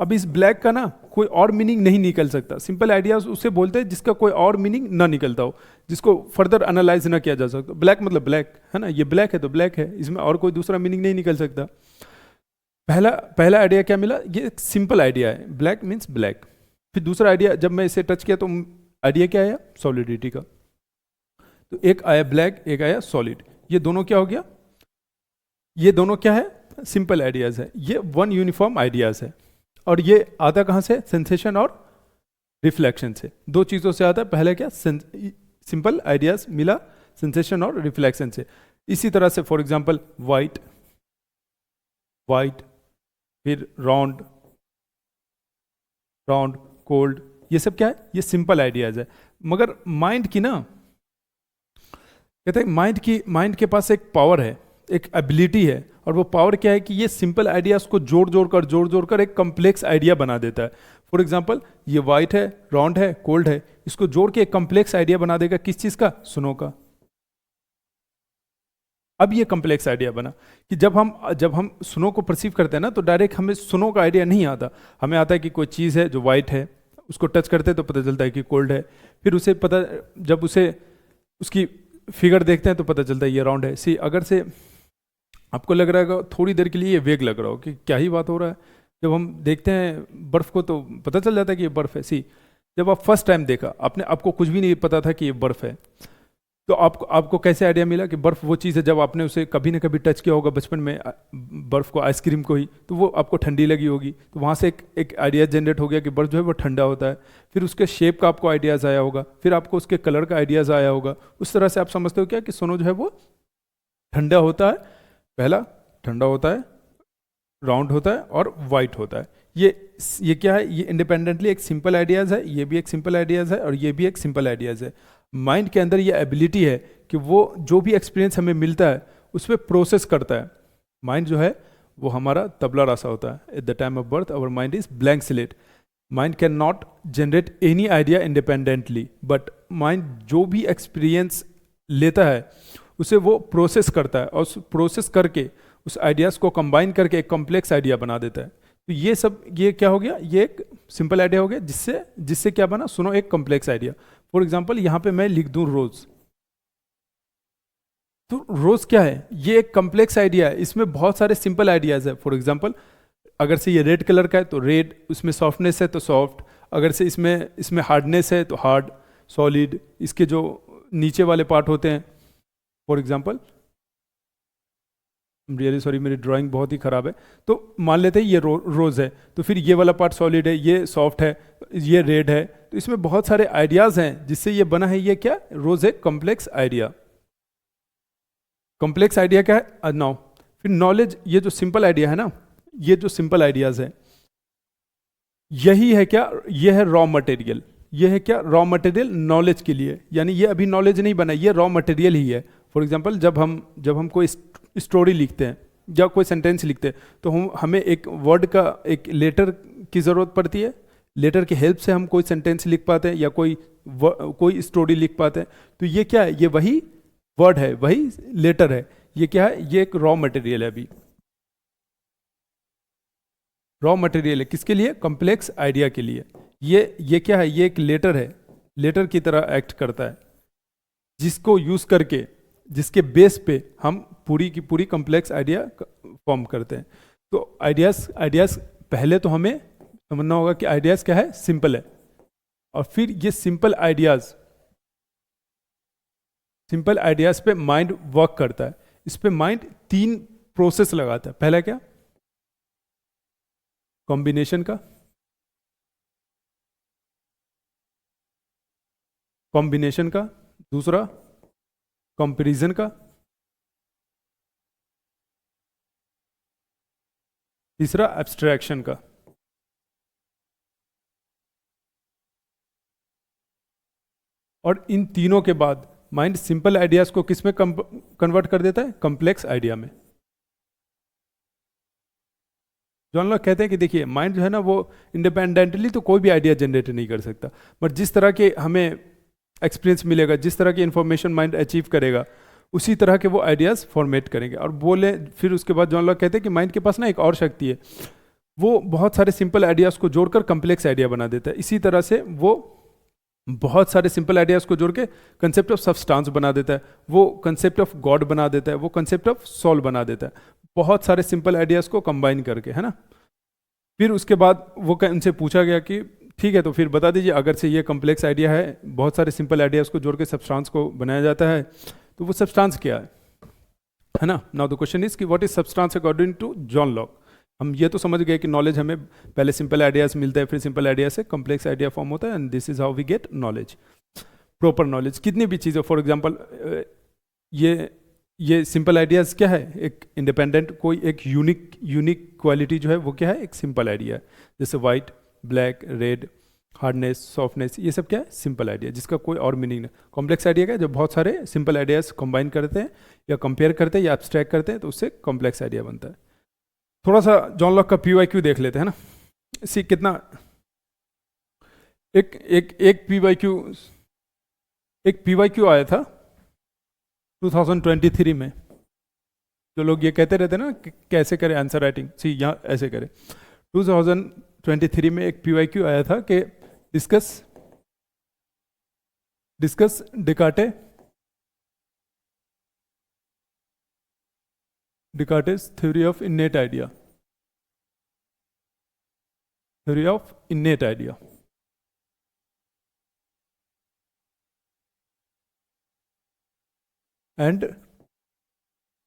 अब इस ब्लैक का ना कोई और मीनिंग नहीं निकल सकता। सिंपल आइडियाज उसे बोलते हैं जिसका कोई और मीनिंग ना निकलता हो, जिसको फर्दर एनालाइज ना किया जा सकता। ब्लैक मतलब ब्लैक, है ना, ये ब्लैक है तो ब्लैक है, इसमें और कोई दूसरा मीनिंग नहीं निकल सकता। पहला आइडिया क्या मिला, ये एक सिंपल आइडिया है, ब्लैक मीन्स ब्लैक। फिर दूसरा आइडिया जब मैं इसे टच किया तो आइडिया क्या आया, सॉलिडिटी का। तो एक आया ब्लैक, एक आया सॉलिड, ये दोनों क्या हो गया, ये दोनों क्या है, सिंपल आइडियाज है, ये वन यूनिफॉर्म आइडियाज है। और ये आता कहाँ से, सेंसेशन और रिफ्लेक्शन से, दो चीज़ों से आता है। पहले क्या, सिंपल आइडियाज मिला सेंसेशन और रिफ्लेक्शन से। इसी तरह से फॉर एग्जांपल वाइट, फिर राउंड, कोल्ड, ये सब क्या है, ये सिंपल आइडियाज है। मगर माइंड की ना, कहते हैं माइंड के पास एक पावर है, एक एबिलिटी है, और वो पावर क्या है कि ये सिंपल आइडियाज को जोड़ जोड़ कर एक कॉम्प्लेक्स आइडिया बना देता है। फॉर एग्जांपल ये वाइट है, राउंड है, कोल्ड है, इसको जोड़ के एक कॉम्प्लेक्स आइडिया बना देगा, किस चीज का, स्नो का। अब ये कॉम्प्लेक्स आइडिया बना कि जब हम स्नो को परसीव करते हैं ना, तो डायरेक्ट हमें स्नो का आइडिया नहीं आता, हमें आता है कि कोई चीज़ है जो वाइट है, उसको टच करते हैं तो पता चलता है कि कोल्ड है। फिर उसे पता, जब उसे उसकी फिगर देखते हैं तो पता चलता है ये राउंड है। सी अगर से आपको लग रहा है थोड़ी देर के लिए ये वेग लग रहा हो कि क्या ही बात हो रहा है, जब हम देखते हैं बर्फ़ को तो पता चल जाता है कि ये बर्फ़ है। सी जब आप फर्स्ट टाइम देखा, आपको कुछ भी नहीं पता था कि ये बर्फ़ है, तो आपको कैसे आइडिया मिला कि बर्फ़ वो चीज़ है। जब आपने उसे कभी ना कभी टच किया होगा बचपन में, बर्फ़ को, आइसक्रीम को ही, तो वो आपको ठंडी लगी होगी, तो वहाँ से एक आइडिया जनरेट हो गया कि बर्फ़ जो है वो ठंडा होता है। फिर उसके शेप का आपको आइडियाज़ आया होगा, फिर आपको उसके कलर का आइडियाज़ आया होगा। उस तरह से आप समझते हो क्या कि सोनो जो है वो ठंडा होता है, पहला ठंडा होता है, राउंड होता है और वाइट होता है। ये क्या है, ये इंडिपेंडेंटली एक सिंपल आइडियाज़ है, ये भी एक सिंपल आइडियाज़ है और ये भी एक सिंपल आइडियाज़ है। माइंड के अंदर ये एबिलिटी है कि वो जो भी एक्सपीरियंस हमें मिलता है उस पर प्रोसेस करता है। माइंड जो है वो हमारा तबला रासा होता है। At the time of birth our mind is blank slate. Mind can not generate any idea independently, but mind जो भी एक्सपीरियंस लेता है उसे वो प्रोसेस करता है, और उस प्रोसेस करके उस आइडियाज़ को कंबाइन करके एक कॉम्प्लेक्स आइडिया बना देता है। तो ये क्या हो गया, ये एक सिंपल आइडिया हो गया, जिससे क्या बना, सुनो, एक कॉम्प्लेक्स आइडिया। फॉर एग्जाम्पल यहाँ पे मैं लिख दूं रोज, तो रोज क्या है, ये एक कॉम्प्लेक्स आइडिया है, इसमें बहुत सारे सिंपल आइडियाज है। फॉर एग्जाम्पल अगर से ये रेड कलर का है तो रेड, उसमें सॉफ्टनेस है तो सॉफ्ट, अगर से इसमें हार्डनेस है तो हार्ड, सॉलिड, इसके जो नीचे वाले पार्ट होते हैं। फॉर एग्जाम्पल रियली सॉरी, मेरी ड्राइंग बहुत ही ख़राब है, तो मान लेते हैं ये रोज़ है, तो फिर ये वाला पार्ट सॉलिड है, ये सॉफ्ट है, ये रेड है, तो इसमें बहुत सारे आइडियाज़ हैं जिससे ये बना है। ये क्या, रोज़ है कॉम्प्लेक्स आइडिया। कॉम्प्लेक्स आइडिया क्या है नाउ। फिर नॉलेज, ये जो सिंपल आइडिया है ना, ये जो सिंपल आइडियाज़ है, यही है क्या, ये है रॉ मटेरियल। ये है क्या, रॉ मटेरियल नॉलेज के लिए, यानी ये अभी नॉलेज नहीं बना, ये रॉ मटेरियल ही है। फॉर एग्जाम्पल जब हम कोई स्टोरी लिखते हैं या कोई सेंटेंस लिखते हैं, तो हमें एक वर्ड का, एक लेटर की ज़रूरत पड़ती है। लेटर की हेल्प से हम कोई सेंटेंस लिख पाते हैं या कोई स्टोरी लिख पाते हैं। तो ये क्या है, ये वही वर्ड है, वही लेटर है। ये क्या है, ये एक रॉ मटेरियल है। अभी रॉ मटेरियल है किसके लिए, कॉम्प्लेक्स आइडिया के लिए। ये क्या है, ये एक लेटर है, लेटर की तरह एक्ट करता है, जिसको यूज करके, जिसके बेस पे हम पूरी की पूरी कॉम्प्लेक्स आइडिया फॉर्म करते हैं। तो आइडियाज पहले तो हमें समझना होगा कि आइडियाज क्या है, सिंपल है, और फिर ये सिंपल आइडियाज पे माइंड वर्क करता है। इस पे माइंड 3 प्रोसेस लगाता है। पहला क्या, कॉम्बिनेशन का, दूसरा कंपैरिजन का, तीसरा एब्स्ट्रैक्शन का। और इन तीनों के बाद माइंड सिंपल आइडियाज को किस में कन्वर्ट कर देता है, कॉम्प्लेक्स आइडिया में। जॉन लॉक कहते हैं कि देखिए, माइंड जो है ना, वो इंडिपेंडेंटली तो कोई भी आइडिया जनरेट नहीं कर सकता, बट जिस तरह के हमें एक्सपीरियंस मिलेगा, जिस तरह की इंफॉर्मेशन माइंड अचीव करेगा, उसी तरह के वो आइडियाज़ फॉर्मेट करेंगे। और बोले फिर उसके बाद जॉन लॉक कहते हैं कि माइंड के पास ना एक और शक्ति है, वो बहुत सारे सिंपल आइडियाज़ को जोड़कर कॉम्प्लेक्स आइडिया बना देता है। इसी तरह से वो बहुत सारे सिंपल आइडियाज़ को जोड़ के कंसेप्ट ऑफ सब्सटेंस बना देता है, वो कंसेप्ट ऑफ गॉड बना देता है, वो कंसेप्ट ऑफ सोल बना देता है। बहुत सारे सिंपल आइडियाज़ को कंबाइन करके, है ना। फिर उसके बाद वो उनसे पूछा गया कि ठीक है, तो फिर बता दीजिए, अगर से ये कॉम्प्लेक्स आइडिया है, बहुत सारे सिंपल आइडियाज़ को जोड़ के सब्सटेंस को बनाया जाता है, तो वो सब्सटेंस क्या है ना। नाउ द क्वेश्चन इज कि what is substance according to John Locke. हम ये तो समझ गए कि नॉलेज हमें पहले सिंपल आइडियाज़ मिलता है, फिर सिंपल आइडिया से कॉम्प्लेक्स आइडिया फॉर्म होता है, and this is how we get knowledge, proper knowledge. कितनी भी चीज़ें, फॉर एग्जाम्पल ये सिंपल आइडियाज़ क्या है, एक इंडिपेंडेंट कोई एक यूनिक क्वालिटी जो है वो क्या है, एक सिंपल आइडिया है। जैसे white, black, red, hardness, softness, ये सब क्या है, सिंपल आइडिया, जिसका कोई और मीनिंग नहीं। कॉम्प्लेक्स आइडिया क्या है, जब बहुत सारे सिंपल आइडियाज़ कंबाइन करते हैं या कंपेयर करते हैं या एब्स्ट्रैक्ट करते हैं, तो उससे कॉम्प्लेक्स आइडिया बनता है। थोड़ा सा जॉन लॉक का PYQ देख लेते हैं ना। इसी कितना एक PYQ आया था 2023 में। जो लोग ये कहते रहते ना कि कैसे करें आंसर राइटिंग, सी यहाँ ऐसे करें। 2023 में एक PYQ आया था कि discuss Descartes' theory of innate idea. And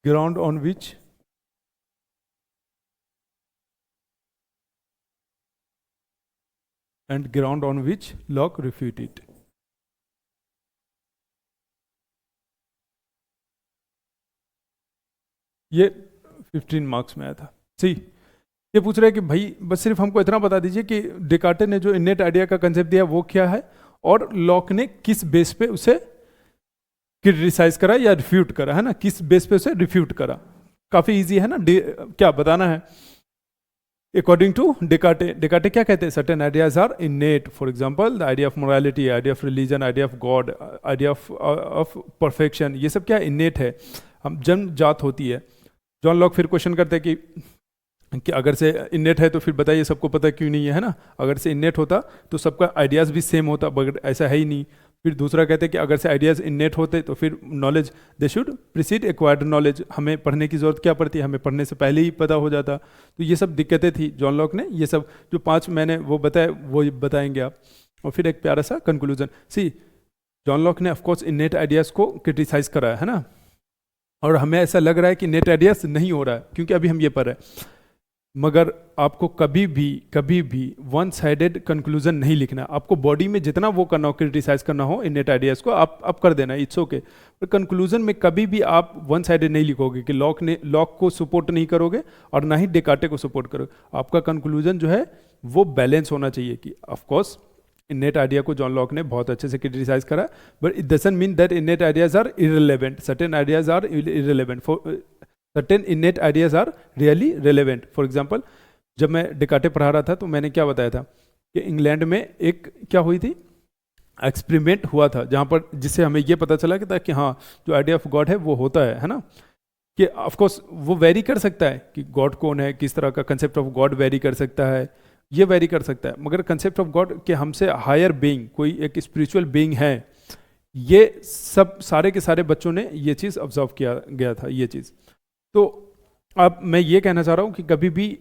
ground on which Locke refute it. ये 15 मार्क्स में आया था। सी ये पूछ रहे हैं कि भाई बस सिर्फ हमको इतना बता दीजिए कि डेकार्टे ने जो इनेट आइडिया का कंसेप्ट दिया वो क्या है, और लॉक ने किस बेस पे उसे क्रिटिसाइज करा या रिफ्यूट करा, है ना, किस बेस पे उसे रिफ्यूट करा। काफी इजी है ना, क्या बताना है। अकॉर्डिंग टू डेकार्टे क्या कहते हैं, certain ideas are innate. For example the idea of morality, idea of religion, idea of God, idea of perfection, ये सब क्या इनेट है, हम जन्म जात होती है। जॉन लॉक फिर क्वेश्चन करते हैं कि अगर से इनेट है तो फिर बताइए सबको पता क्यों नहीं है ना। अगर से इनेट होता तो सबका आइडियाज़ भी सेम होता, बट ऐसा है ही नहीं। फिर दूसरा कहते हैं कि अगर से आइडियाज़ इनेट होते तो फिर knowledge they should precede acquired knowledge, हमें पढ़ने की ज़रूरत क्या पड़ती है, हमें पढ़ने से पहले ही पता हो जाता। तो ये सब दिक्कतें थी जॉन लॉक ने, ये सब जो 5 मैंने वो बताए वो बताएंगे आप। और फिर एक प्यारा सा कंक्लूजन। सी जॉन लॉक ने ऑफकोर्स इनेट आइडियाज़ को क्रिटिसाइज करा है ना, और हमें ऐसा लग रहा है कि नेट आइडियाज नहीं हो रहा है क्योंकि अभी हम ये पढ़ रहे हैं। मगर आपको कभी भी वन साइडेड कंक्लूजन नहीं लिखना। आपको बॉडी में जितना वो करना हो, क्रिटिसाइज करना हो इन नेट आइडियाज को, आप कर देना, इट्स ओके। पर कंक्लूजन में कभी भी आप वन साइडेड नहीं लिखोगे कि लॉक को सपोर्ट नहीं करोगे और ना ही डेकार्टे को सपोर्ट करोगे। आपका कंक्लूजन जो है वो बैलेंस होना चाहिए कि ऑफकोर्स इनेट आइडिया को जॉन लॉक ने बहुत अच्छे से क्रिटिसाइज करा, but it doesn't mean that innate ideas are irrelevant. Certain ideas are irrelevant, for certain innate ideas are really relevant. For example जब मैं डेकार्टे पढ़ा रहा था तो मैंने क्या बताया था कि इंग्लैंड में एक क्या हुई थी, एक्सपेरिमेंट हुआ था, जहाँ पर जिससे हमें ये पता चला कि हाँ जो आइडिया ऑफ गॉड है वो होता है ना, कि ऑफकोर्स वो वेरी कर सकता है कि गॉड कौन है, किस तरह का कंसेप्ट ऑफ गॉड वेरी कर सकता है, ये वेरी कर सकता है, मगर कंसेप्ट ऑफ गॉड के हमसे हायर बीइंग, कोई एक स्पिरिचुअल बीइंग है, ये सब सारे के सारे बच्चों ने ये चीज़ ऑब्जर्व किया गया था ये चीज़। तो अब मैं ये कहना चाह रहा हूँ कि कभी भी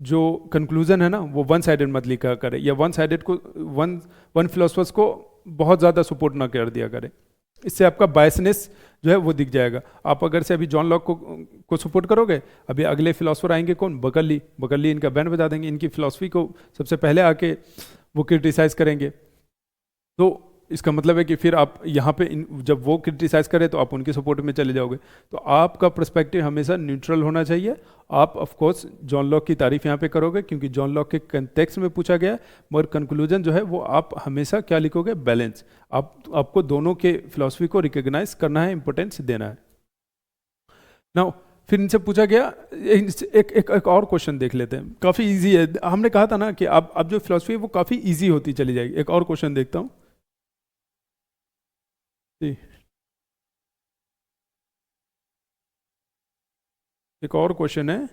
जो कंक्लूजन है ना वो वन साइडेड मत लिखा करे, या वन साइडेड को वन फिलोसफर्स को बहुत ज़्यादा सपोर्ट ना कर दिया करे, इससे आपका बायसनेस जो है वो दिख जाएगा। आप अगर से अभी जॉन लॉक को सपोर्ट करोगे, अभी अगले फिलोसफर आएंगे कौन, बकल्ली इनका बैंड बजा देंगे, इनकी फिलोसफी को सबसे पहले आके वो क्रिटिसाइज करेंगे। तो इसका मतलब है कि फिर आप यहाँ पे जब वो क्रिटिसाइज करें तो आप उनके सपोर्ट में चले जाओगे। तो आपका पर्सपेक्टिव हमेशा न्यूट्रल होना चाहिए। आप ऑफ कोर्स जॉन लॉक की तारीफ यहाँ पे करोगे क्योंकि जॉन लॉक के कंटेक्स्ट में पूछा गया है, मगर कंक्लूजन जो है वो आप हमेशा क्या लिखोगे, बैलेंस। आपको दोनों के फिलॉसफी को रिकॉग्नाइज करना है, इंपॉर्टेंस देना है। नाउ फिर इनसे पूछा गया एक और क्वेश्चन देख लेते हैं, काफ़ी ईजी है। हमने कहा था ना कि अब जो फिलॉसफी है वो काफ़ी ईजी होती चली जाएगी। एक और क्वेश्चन देखता हूँ। एक और क्वेश्चन है,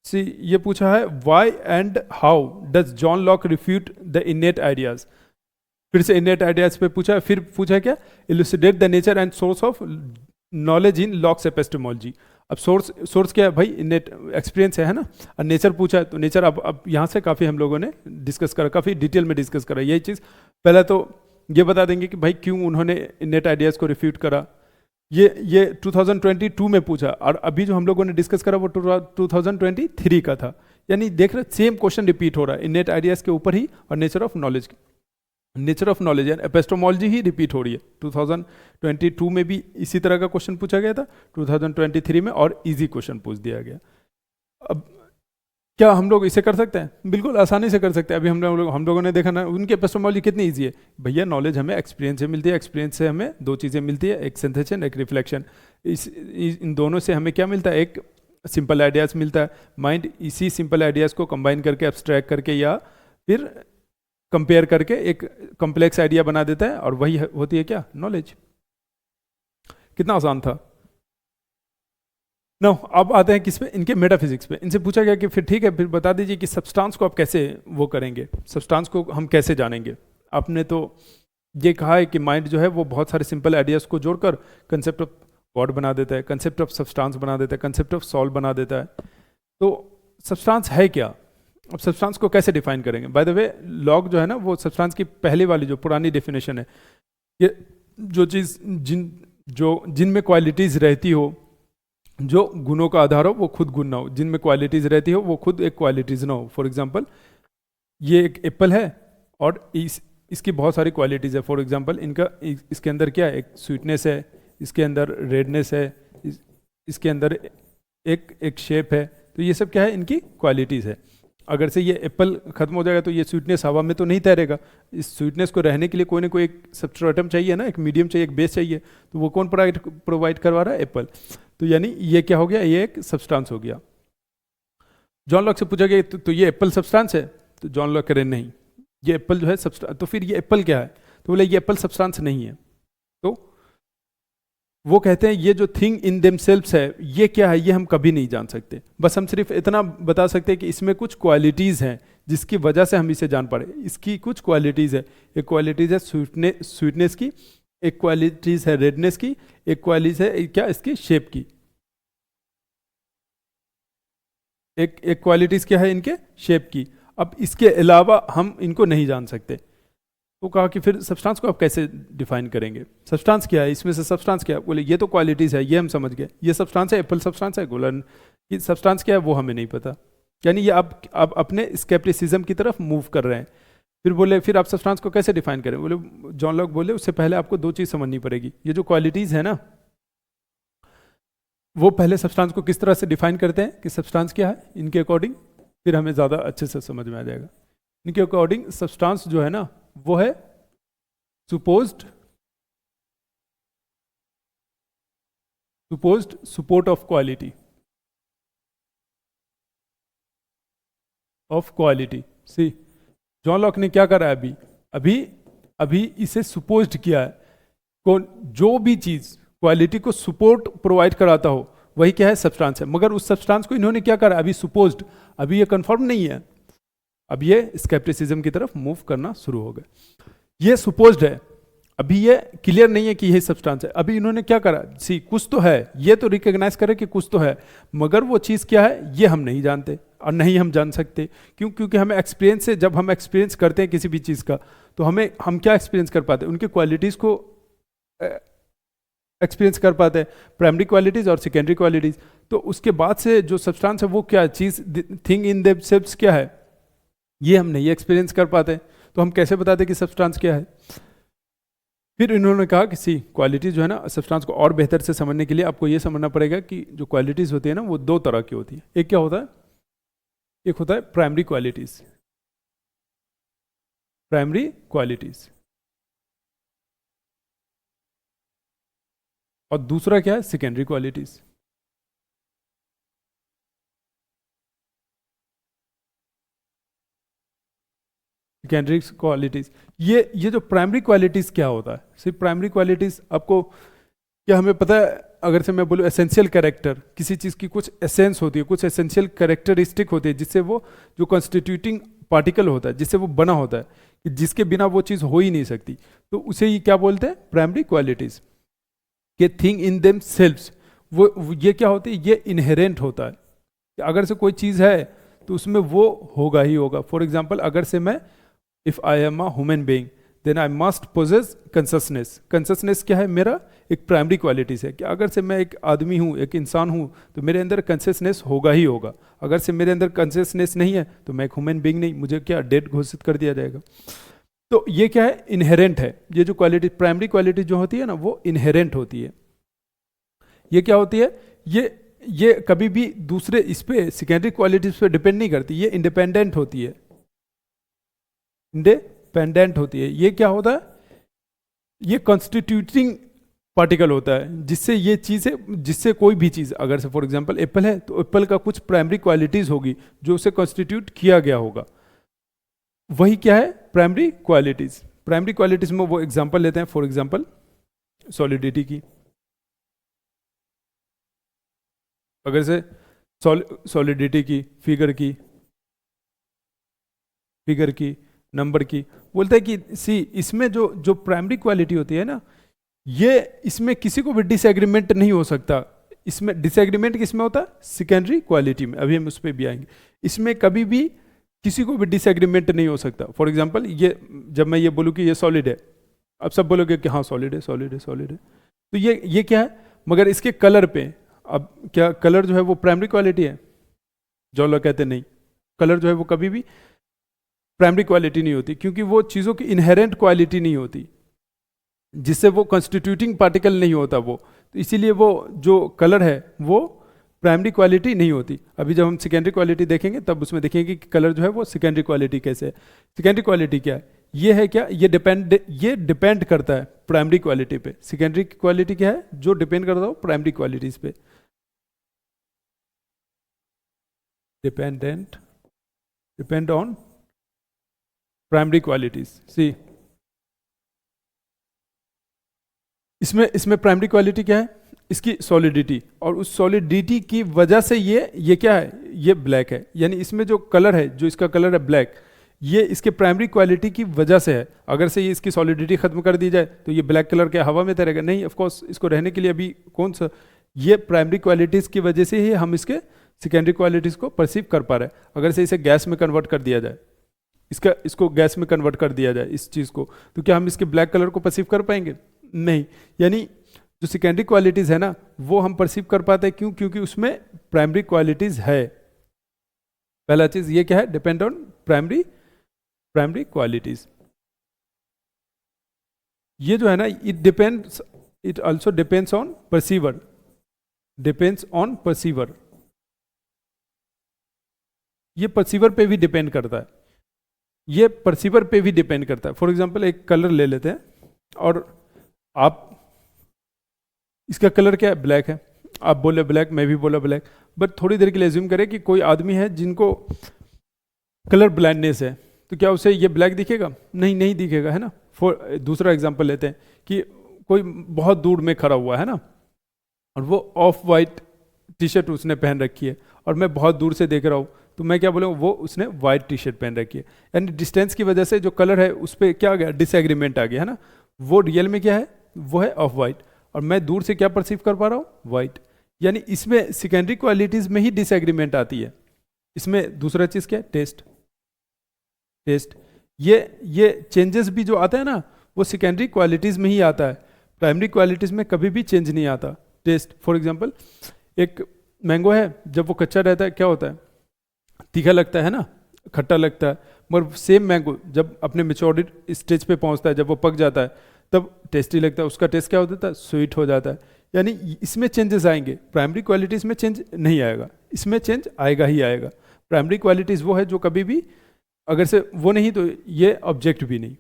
सी ये पूछा है why and how does John Locke refute the innate ideas. फिर से इनेट आइडियाज पे पूछा, फिर पूछा क्या, elucidate the nature and source of knowledge in Locke's epistemology. अब सोर्स क्या है भाई, नेट एक्सपीरियंस है ना। और नेचर पूछा है तो नेचर अब यहाँ से काफ़ी हम लोगों ने डिस्कस करा, काफ़ी डिटेल में डिस्कस करा यही चीज़। पहले तो ये बता देंगे कि भाई क्यों उन्होंने नेट आइडियाज़ को रिफ्यूट करा। ये 2022 में पूछा, और अभी जो हम लोगों ने डिस्कस करा वो 2023 का था। यानी देख रहे सेम क्वेश्चन रिपीट हो रहा है नेट आइडियाज़ के ऊपर ही, और nature of knowledge and epistemology he repeat हो रही है। 2022 में भी इसी तरह का क्वेश्चन पूछा गया था, 2023 में और इजी क्वेश्चन पूछ दिया गया। अब क्या हम लोग इसे कर सकते हैं? बिल्कुल आसानी से कर सकते हैं। अभी हम लोगों ने देखा ना उनकी एपिस्टेमोलॉजी कितनी ईजी है भैया। नॉलेज हमें एक्सपीरियंस से मिलती है, एक्सपीरियंस से हमें दो चीज़ें मिलती है, एक सिंथेसिस एक रिफ्लेक्शन। इन दोनों से हमें क्या मिलता है? एक सिंपल आइडियाज़ मिलता है। माइंड इसी सिंपल आइडियाज़ को कंबाइन करके, एब्स्ट्रैक्ट करके या फिर कंपेयर करके एक कॉम्प्लेक्स आइडिया बना देता है, और वही होती है क्या? नॉलेज। कितना आसान था। नो अब आते हैं किस पे? इनके मेटाफिजिक्स पे। इनसे पूछा गया कि फिर ठीक है, फिर बता दीजिए कि सब्सटेंस को आप कैसे वो करेंगे, सब्सटेंस को हम कैसे जानेंगे। आपने तो ये कहा है कि माइंड जो है वो बहुत सारे सिंपल आइडियाज़ को जोड़कर कंसेप्ट ऑफ गॉड बना देता है, कंसेप्ट ऑफ सब्सटेंस बना देता है, कंसेप्ट ऑफ सॉल बना देता है। तो सब्सटेंस है क्या? अब सब्सटेंस को कैसे डिफाइन करेंगे? बाय द वे लॉग जो है ना वो सब्सटेंस की पहले वाली जो पुरानी डेफिनेशन है, ये जो चीज़ जिनमें क्वालिटीज़ रहती हो, जो गुणों का आधार हो वो खुद गुण ना हो, जिनमें क्वालिटीज़ रहती हो वो खुद एक क्वालिटीज़ ना हो। फॉर एग्जांपल ये एक एप्पल है और इसकी बहुत सारी क्वालिटीज़ है। फॉर एग्जांपल इसके अंदर क्या है? एक स्वीटनेस है, इसके अंदर रेडनेस है, इसके अंदर एक शेप है। तो ये सब क्या है? इनकी क्वालिटीज़ है। अगर से ये एप्पल खत्म हो जाएगा तो ये स्वीटनेस हवा में तो नहीं तैरेगा। इस स्वीटनेस को रहने के लिए कोई ना कोई एक सब्सट्रेटम चाहिए ना, एक मीडियम चाहिए, एक बेस चाहिए। तो वो कौन प्रोवाइड करवा रहा है? एप्पल। तो यानी ये क्या हो गया? ये एक सब्सटेंस हो गया। जॉन लॉक से पूछा गया तो ये एप्पल सब्सटेंस है? तो जॉन लॉक कह रहे नहीं, ये एप्पल जो है सब्सटेंस। तो फिर ये एप्पल क्या है? तो बोले ये एप्पल सब्सटेंस नहीं है। तो वो कहते हैं ये जो थिंग इन देमसेल्व्स है ये क्या है? ये हम कभी नहीं जान सकते। बस हम सिर्फ इतना बता सकते हैं कि इसमें कुछ क्वालिटीज़ हैं जिसकी वजह से हम इसे जान पा रहे। इसकी कुछ क्वालिटीज़ है। एक क्वालिटीज़ है स्वीटनेस की, एक क्वालिटीज़ है रेडनेस की, एक क्वालिटीज़ है क्या? इसकी शेप की। एक क्वालिटीज़ क्या है? इनके शेप की। अब इसके अलावा हम इनको नहीं जान सकते। तो कहा कि फिर सब्सटेंस को आप कैसे डिफाइन करेंगे? सब्सटेंस क्या है? इसमें से सब्सटेंस क्या है? बोले ये तो क्वालिटीज़ है, ये हम समझ गए। ये सब्सटेंस है, एप्पल सब्सटेंस है। गोलन ये सब्सटेंस क्या है वो हमें नहीं पता। यानी ये आप अपने स्केप्टिसिज्म की तरफ मूव कर रहे हैं। फिर बोले फिर आप सब्सटेंस को कैसे डिफाइन करें? बोले जॉन लॉक बोले उससे पहले आपको दो चीज़ समझनी पड़ेगी। ये जो क्वालिटीज़ है ना, वो पहले सब्सटेंस को किस तरह से डिफाइन करते हैं कि सब्सटेंस क्या है इनके अकॉर्डिंग, फिर हमें ज़्यादा अच्छे से समझ में आ जाएगा। इनके अकॉर्डिंग सब्सटेंस जो है ना वो है supposed support of quality see John Locke ने क्या करा है? अभी इसे सुपोज्ड किया है। कौन? जो भी चीज क्वालिटी को सपोर्ट प्रोवाइड कराता हो वही क्या है? सब्सटेंस है। मगर उस सब्सटेंस को इन्होंने क्या करा? अभी सुपोज्ड, अभी ये कंफर्म नहीं है। अब ये स्केप्टिसिज्म की तरफ मूव करना शुरू हो गए। ये सुपोज्ड है, अभी ये क्लियर नहीं है कि यही सब्सटेंस है। अभी इन्होंने क्या करा? सी कुछ तो है, ये तो रिकॉग्नाइज करे कि कुछ तो है, मगर वो चीज़ क्या है ये हम नहीं जानते और नहीं हम जान सकते। क्यों? क्योंकि हमें एक्सपीरियंस से, जब हम एक्सपीरियंस करते हैं किसी भी चीज़ का, तो हम क्या एक्सपीरियंस कर पाते हैं? उनकी क्वालिटीज़ को एक्सपीरियंस कर पाते हैं, प्राइमरी क्वालिटीज़ और सेकेंडरी क्वालिटीज़। तो उसके बाद से जो सब्सटेंस है वो क्या चीज़, थिंग इन देमसेल्व्स क्या है, ये हम नहीं एक्सपीरियंस कर पाते। तो हम कैसे बताते कि सब्सटेंस क्या है? फिर इन्होंने कहा कि सी क्वालिटीज जो है ना, सब्सटेंस को और बेहतर से समझने के लिए आपको ये समझना पड़ेगा कि जो क्वालिटीज होती है ना वो दो तरह की होती है। एक क्या होता है? एक होता है प्राइमरी क्वालिटीज, और दूसरा क्या है? Secondary qualities. सेकेंडरी क्वालिटीज, ये जो प्राइमरी क्वालिटीज क्या होता है? सिर्फ प्राइमरी क्वालिटीज आपको क्या हमें पता है? अगर से मैं बोलूँ एसेंशियल कैरेक्टर, किसी चीज़ की कुछ एसेंस होती है, कुछ एसेंशियल कैरेक्टरिस्टिक होती है जिससे वो जो कॉन्स्टिट्यूटिंग पार्टिकल होता है, जिससे वो बना होता है, कि जिसके बिना वो चीज़ हो ही नहीं सकती, तो उसे ही क्या बोलते हैं? Primary qualities. के थिंग इन देम सेल्व्स, वो ये क्या होती है, ये इनहेरेंट होता है कि अगर से कोई चीज़ है तो उसमें वो होगा ही होगा। फॉर एग्जाम्पल, अगर से मैं, if I am a human being then I must possess consciousness. Consciousness क्या है, मेरा एक प्राइमरी क्वालिटीज है कि अगर से मैं एक आदमी हूँ, एक इंसान हूँ, तो मेरे अंदर कंससनेस होगा ही होगा। अगर से मेरे अंदर कंससनेस नहीं है तो मैं एक ह्यूमन बीइंग नहीं, मुझे क्या डेड घोषित कर दिया जाएगा। तो ये क्या है, इनहेरेंट है। ये जो क्वालिटी, प्राइमरी क्वालिटी जो होती है ना, वो इनहेरेंट होती है। ये क्या होती है, ये कभी भी दूसरे इस पे सेकेंडरी क्वालिटीज पे डिपेंड नहीं करती, ये इंडिपेंडेंट होती है, इंडिपेंडेंट होती है। ये क्या होता है, ये कॉन्स्टिट्यूटिंग पार्टिकल होता है, जिससे ये चीज़ है, जिससे कोई भी चीज़, अगर से फॉर एग्जांपल एप्पल है तो एप्पल का कुछ प्राइमरी क्वालिटीज होगी जो उसे कॉन्स्टिट्यूट किया गया होगा, वही क्या है, प्राइमरी क्वालिटीज। प्राइमरी क्वालिटीज में वो एग्जांपल लेते हैं, फॉर एग्जांपल सॉलिडिटी की। अगर से सॉलिडिटी की, फिगर की, नंबर की, बोलते हैं कि सी, इसमें जो प्राइमरी क्वालिटी होती है ना, ये इसमें किसी को भी डिसएग्रीमेंट नहीं हो सकता। इसमें डिसएग्रीमेंट किसमें होता है, सेकेंडरी क्वालिटी में, अभी हम उस पर भी आएंगे। इसमें कभी भी किसी को भी डिसएग्रीमेंट नहीं हो सकता। फॉर एग्जांपल, ये जब मैं ये बोलूँ कि ये सॉलिड है, अब सब बोलोगे कि हाँ सॉलिड है, तो ये क्या है, मगर इसके कलर पे, अब क्या कलर जो है वो प्राइमरी क्वालिटी है? जो लोग कहते हैं नहीं, कलर जो है वो कभी भी प्राइमरी क्वालिटी नहीं होती, क्योंकि वो चीज़ों की इनहेरेंट क्वालिटी नहीं होती, जिससे वो कॉन्स्टिट्यूटिंग पार्टिकल नहीं होता वो, तो इसीलिए वो जो कलर है वो प्राइमरी क्वालिटी नहीं होती। अभी जब हम सेकेंडरी क्वालिटी देखेंगे तब उसमें देखेंगे कि कलर जो है वो सेकेंडरी क्वालिटी कैसे है। सेकेंडरी क्वालिटी क्या है, ये है क्या, ये डिपेंड करता है प्राइमरी क्वालिटी पे। सेकेंडरी क्वालिटी क्या है, जो डिपेंड करता हो प्राइमरी क्वालिटीज पे। Depend on primary qualities. See, इसमें प्राइमरी क्वालिटी क्या है, इसकी सॉलिडिटी, और उस सॉलिडिटी की वजह से ये क्या है, ये ब्लैक है। यानी इसमें जो कलर है, जो इसका कलर है ब्लैक, ये इसके प्राइमरी क्वालिटी की वजह से है। अगर से ये इसकी सॉलिडिटी खत्म कर दी जाए तो ये ब्लैक कलर के हवा में तैरेगा नहीं, ऑफ कोर्स इसको रहने के लिए अभी कौन सा, ये प्राइमरी क्वालिटीज की वजह से ही हम इसके सेकेंडरी क्वालिटीज को परसीव कर पा रहे हैं। अगर से इसे गैस में कन्वर्ट कर दिया जाए, इसको गैस में कन्वर्ट कर दिया जाए इस चीज़ को, तो क्या हम इसके ब्लैक कलर को परसीव कर पाएंगे? नहीं। यानी जो सेकेंडरी क्वालिटीज है ना, वो हम परसीव कर पाते हैं, क्यों? क्योंकि उसमें प्राइमरी क्वालिटीज है। पहला चीज ये क्या है, डिपेंड ऑन प्राइमरी क्वालिटीज। ये जो है ना, it also depends on perceiver, ये परसीवर पे भी डिपेंड करता है, फॉर एग्जाम्पल एक कलर ले लेते हैं, और आप, इसका कलर क्या है, ब्लैक है, आप बोले ब्लैक, मैं भी बोला ब्लैक, बट थोड़ी देर के लिए एज्यूम करें कि कोई आदमी है जिनको कलर ब्लाइंडनेस है, तो क्या उसे ये ब्लैक दिखेगा? नहीं दिखेगा, है ना। दूसरा एग्जांपल लेते हैं कि कोई बहुत दूर में खड़ा हुआ है ना, और वो ऑफ वाइट टी शर्ट उसने पहन रखी है, और मैं बहुत दूर से देख रहा हूँ, तो मैं क्या बोलूँगा, वो उसने वाइट टी शर्ट पहन रखी है। यानी डिस्टेंस की वजह से जो कलर है उस पर क्या आ गया, डिसएग्रीमेंट आ गया, है ना। वो रियल में क्या है, वो है ऑफ वाइट, और मैं दूर से क्या परसीव कर पा रहा हूँ, वाइट। यानी इसमें सेकेंडरी क्वालिटीज में ही डिसएग्रीमेंट आती है। इसमें दूसरा चीज क्या है, टेस्ट। ये चेंजेस भी जो आता है ना, वो सेकेंडरी क्वालिटीज में ही आता है, प्राइमरी क्वालिटीज में कभी भी चेंज नहीं आता। टेस्ट, फॉर एग्जांपल एक मैंगो है, जब वो कच्चा रहता है क्या होता है, तीखा लगता है ना, खट्टा लगता है। मगर सेम मैंगो जब अपने मेच्योरिटी स्टेज पे पहुंचता है, जब वो पक जाता है, तब टेस्टी लगता है, उसका टेस्ट क्या हो जाता है, स्वीट हो जाता है। यानी इसमें चेंजेस आएंगे, प्राइमरी क्वालिटीज में चेंज नहीं आएगा, इसमें चेंज आएगा ही आएगा। प्राइमरी क्वालिटीज वो है जो कभी भी, अगर से वो नहीं तो ये ऑब्जेक्ट भी नहीं।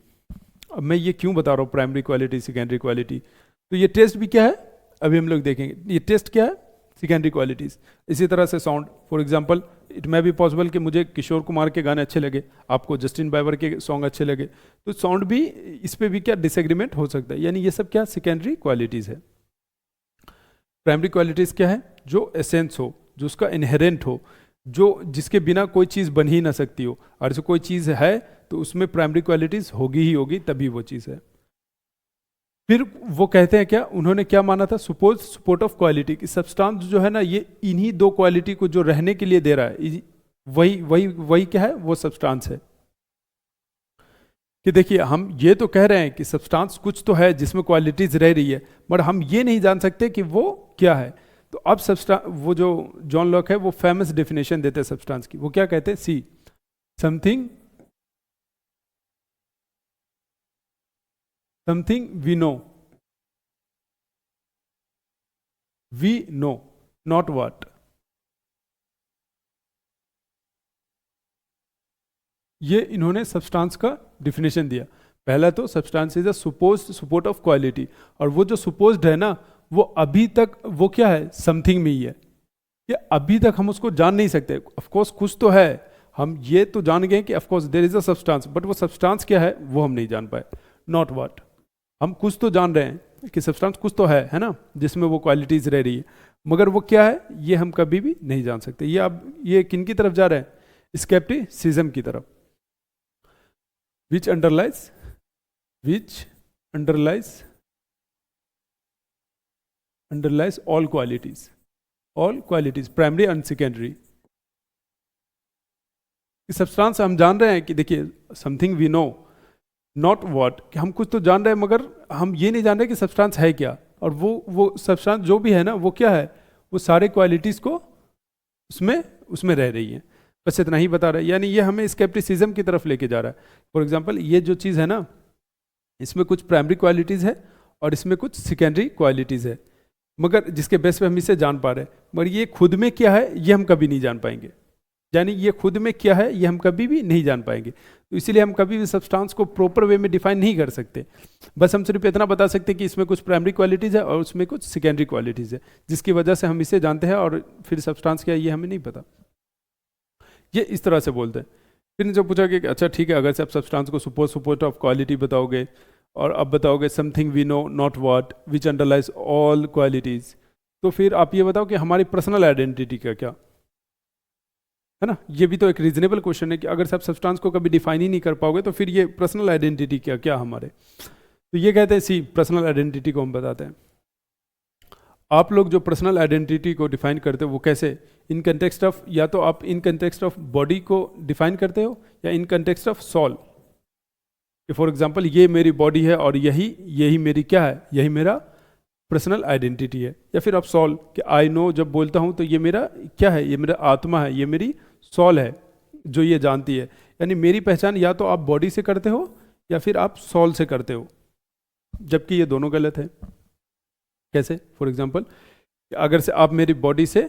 अब मैं ये क्यों बता रहा हूँ प्राइमरी क्वालिटी सेकेंडरी क्वालिटी, तो ये टेस्ट भी क्या है, अभी हम लोग देखेंगे। ये टेस्ट क्या है, सेकेंडरी क्वालिटीज। इसी तरह से sound, for example it may be possible कि मुझे किशोर कुमार के गाने अच्छे लगे, आपको जस्टिन बाइबर के सॉन्ग अच्छे लगे, तो साउंड भी, इस पे भी क्या डिसएग्रीमेंट हो सकता है। यानी ये सब क्या, सेकेंडरी क्वालिटीज है। प्राइमरी क्वालिटीज क्या है, जो एसेंस हो, जो उसका इनहेरेंट हो, जो जिसके बिना कोई चीज़ बन ही ना सकती हो। और जो कोई चीज़ है तो उसमें प्राइमरी क्वालिटीज होगी ही होगी, तभी वो चीज़ है। फिर वो कहते हैं क्या, उन्होंने क्या माना था, सपोज सपोर्ट ऑफ क्वालिटी की सब्सटेंस जो है ना, ये इन्हीं दो क्वालिटी को जो रहने के लिए दे रहा है, वही वही वही क्या है, वो सब्सटेंस है। कि देखिए हम ये तो कह रहे हैं कि सब्सटेंस कुछ तो है जिसमें क्वालिटीज रह रही है, बट हम ये नहीं जान सकते कि वो क्या है। तो अब सब्सटेंस, वो जो जॉन लॉक है वो फेमस डेफिनेशन देते हैं सब्सटेंस की, वो क्या कहते हैं, see something something we know not what. ये इन्होंने सब्सटेंस का डिफिनेशन दिया। पहला तो substance is a supposed support of quality, और वो जो सुपोज्ड है ना, वो अभी तक वो क्या है, समथिंग में ही है। ये अभी तक हम उसको जान नहीं सकते। ऑफ कोर्स कुछ तो है, हम ये तो जान गए कि of course there is a substance, but वो सब्सटेंस क्या है वो हम नहीं जान पाए। नॉट व्हाट, हम कुछ तो जान रहे हैं कि सब्सटेंस कुछ तो है ना, जिसमें वो क्वालिटीज रह रही है, मगर वो क्या है ये हम कभी भी नहीं जान सकते। ये अब ये किन की तरफ जा रहे हैं, स्केप्टिसिज्म की तरफ। which underlies all qualities primary and secondary. Substance हम जान रहे हैं कि देखिए something we know not what, कि हम कुछ तो जान रहे हैं मगर हम ये नहीं जान रहे कि सब्सटेंस है क्या, और वो सब्सटेंस जो भी है ना वो क्या है, वो सारे क्वालिटीज को उसमें रह रही है। बस इतना ही बता रहा है, यानी ये हमें स्केप्टिसिज्म की तरफ लेके जा रहा है। फॉर एग्जांपल ये जो चीज़ है ना, इसमें कुछ प्राइमरी क्वालिटीज़ है और इसमें कुछ सेकेंडरी क्वालिटीज़ है, मगर जिसके बेस पे हम इसे जान पा रहे हैं, मगर ये खुद में क्या है ये हम कभी नहीं जान पाएंगे। यानी ये खुद में क्या है ये हम कभी भी नहीं जान पाएंगे। तो इसीलिए हम कभी भी सब्सटेंस को प्रॉपर वे में डिफाइन नहीं कर सकते। बस हम सिर्फ इतना बता सकते हैं कि इसमें कुछ प्राइमरी क्वालिटीज़ है और उसमें कुछ सेकेंडरी क्वालिटीज़ है, जिसकी वजह से हम इसे जानते हैं, और फिर सब्सटेंस क्या है ये हमें नहीं पता। ये इस तरह से बोलते हैं। फिर जब पूछा कि अच्छा ठीक है, अगर से आप सब्सटेंस को सपोर्ट ऑफ क्वालिटी बताओगे और अब बताओगे something we know not what which underlies all qualities, तो फिर आप ये बताओ कि हमारी पर्सनल आइडेंटिटी का क्या है ना। ये भी तो एक रीजनेबल क्वेश्चन है कि अगर से आप सब्सटेंस को कभी डिफाइन ही नहीं कर पाओगे तो फिर ये पर्सनल आइडेंटिटी क्या हमारे। तो ये कहते हैं सी पर्सनल आइडेंटिटी को हम बताते हैं। आप लोग जो पर्सनल आइडेंटिटी को डिफाइन करते हो वो कैसे, इन कंटेक्स्ट ऑफ, या तो आप इन कंटेक्स्ट ऑफ बॉडी को डिफाइन करते हो या in context of soul. For example ये मेरी बॉडी है और यही मेरी क्या है, यही मेरा पर्सनल आइडेंटिटी है। या फिर आप सोल, कि आई नो जब बोलता हूँ तो ये मेरा क्या है, ये मेरा आत्मा है, ये मेरी सोल है जो ये जानती है। यानी मेरी पहचान या तो आप बॉडी से करते हो या फिर आप सोल से करते हो, जबकि ये दोनों गलत है। कैसे, फॉर एग्जाम्पल अगर से आप मेरी बॉडी से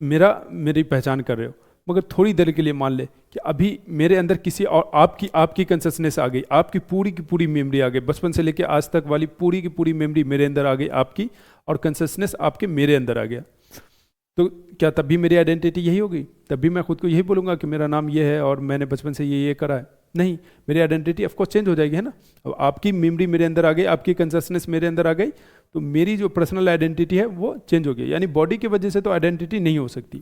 मेरी पहचान कर रहे हो, मगर थोड़ी देर के लिए मान ले कि अभी मेरे अंदर किसी और आपकी कंसियसनेस आ गई, आपकी पूरी की पूरी मेमोरी आ गई, बचपन से लेकर आज तक वाली पूरी की पूरी मेमोरी मेरे अंदर आ गई आपकी, और कंसियसनेस आपके मेरे अंदर आ गया। तो क्या तब भी मेरी आइडेंटिटी यही होगी? तब भी मैं खुद को यही बोलूँगा कि मेरा नाम ये है और मैंने बचपन से ये करा है? नहीं, मेरी आइडेंटिटी ऑफकोर्स चेंज हो जाएगी, है ना। अब आपकी मेमोरी मेरे अंदर आ गई, आपकी कंसियसनेस मेरे अंदर आ गई, तो मेरी जो पर्सनल आइडेंटिटी है वो चेंज हो गई। यानी बॉडी की वजह से तो आइडेंटिटी नहीं हो सकती।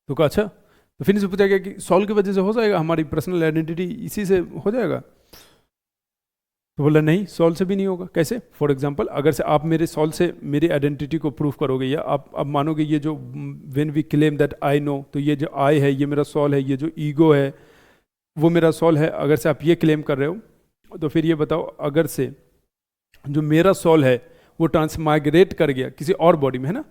तो कहा अच्छा, तो फिर से पूछा गया कि सोल की वजह से हो जाएगा हमारी पर्सनल आइडेंटिटी, इसी से हो जाएगा? तो बोला नहीं, सोल से भी नहीं होगा। कैसे? फॉर एग्जाम्पल अगर से आप मेरे सोल से मेरी आइडेंटिटी को प्रूव करोगे, या आप अब मानोगे ये जो when we claim that I know, तो ये जो आई है ये मेरा सोल है, ये जो ईगो है वो मेरा सोल है, अगर से आप ये क्लेम कर रहे हो, तो फिर ये बताओ अगर से जो मेरा सोल है वो ट्रांसमाइग्रेट कर गया किसी और बॉडी में, है ना,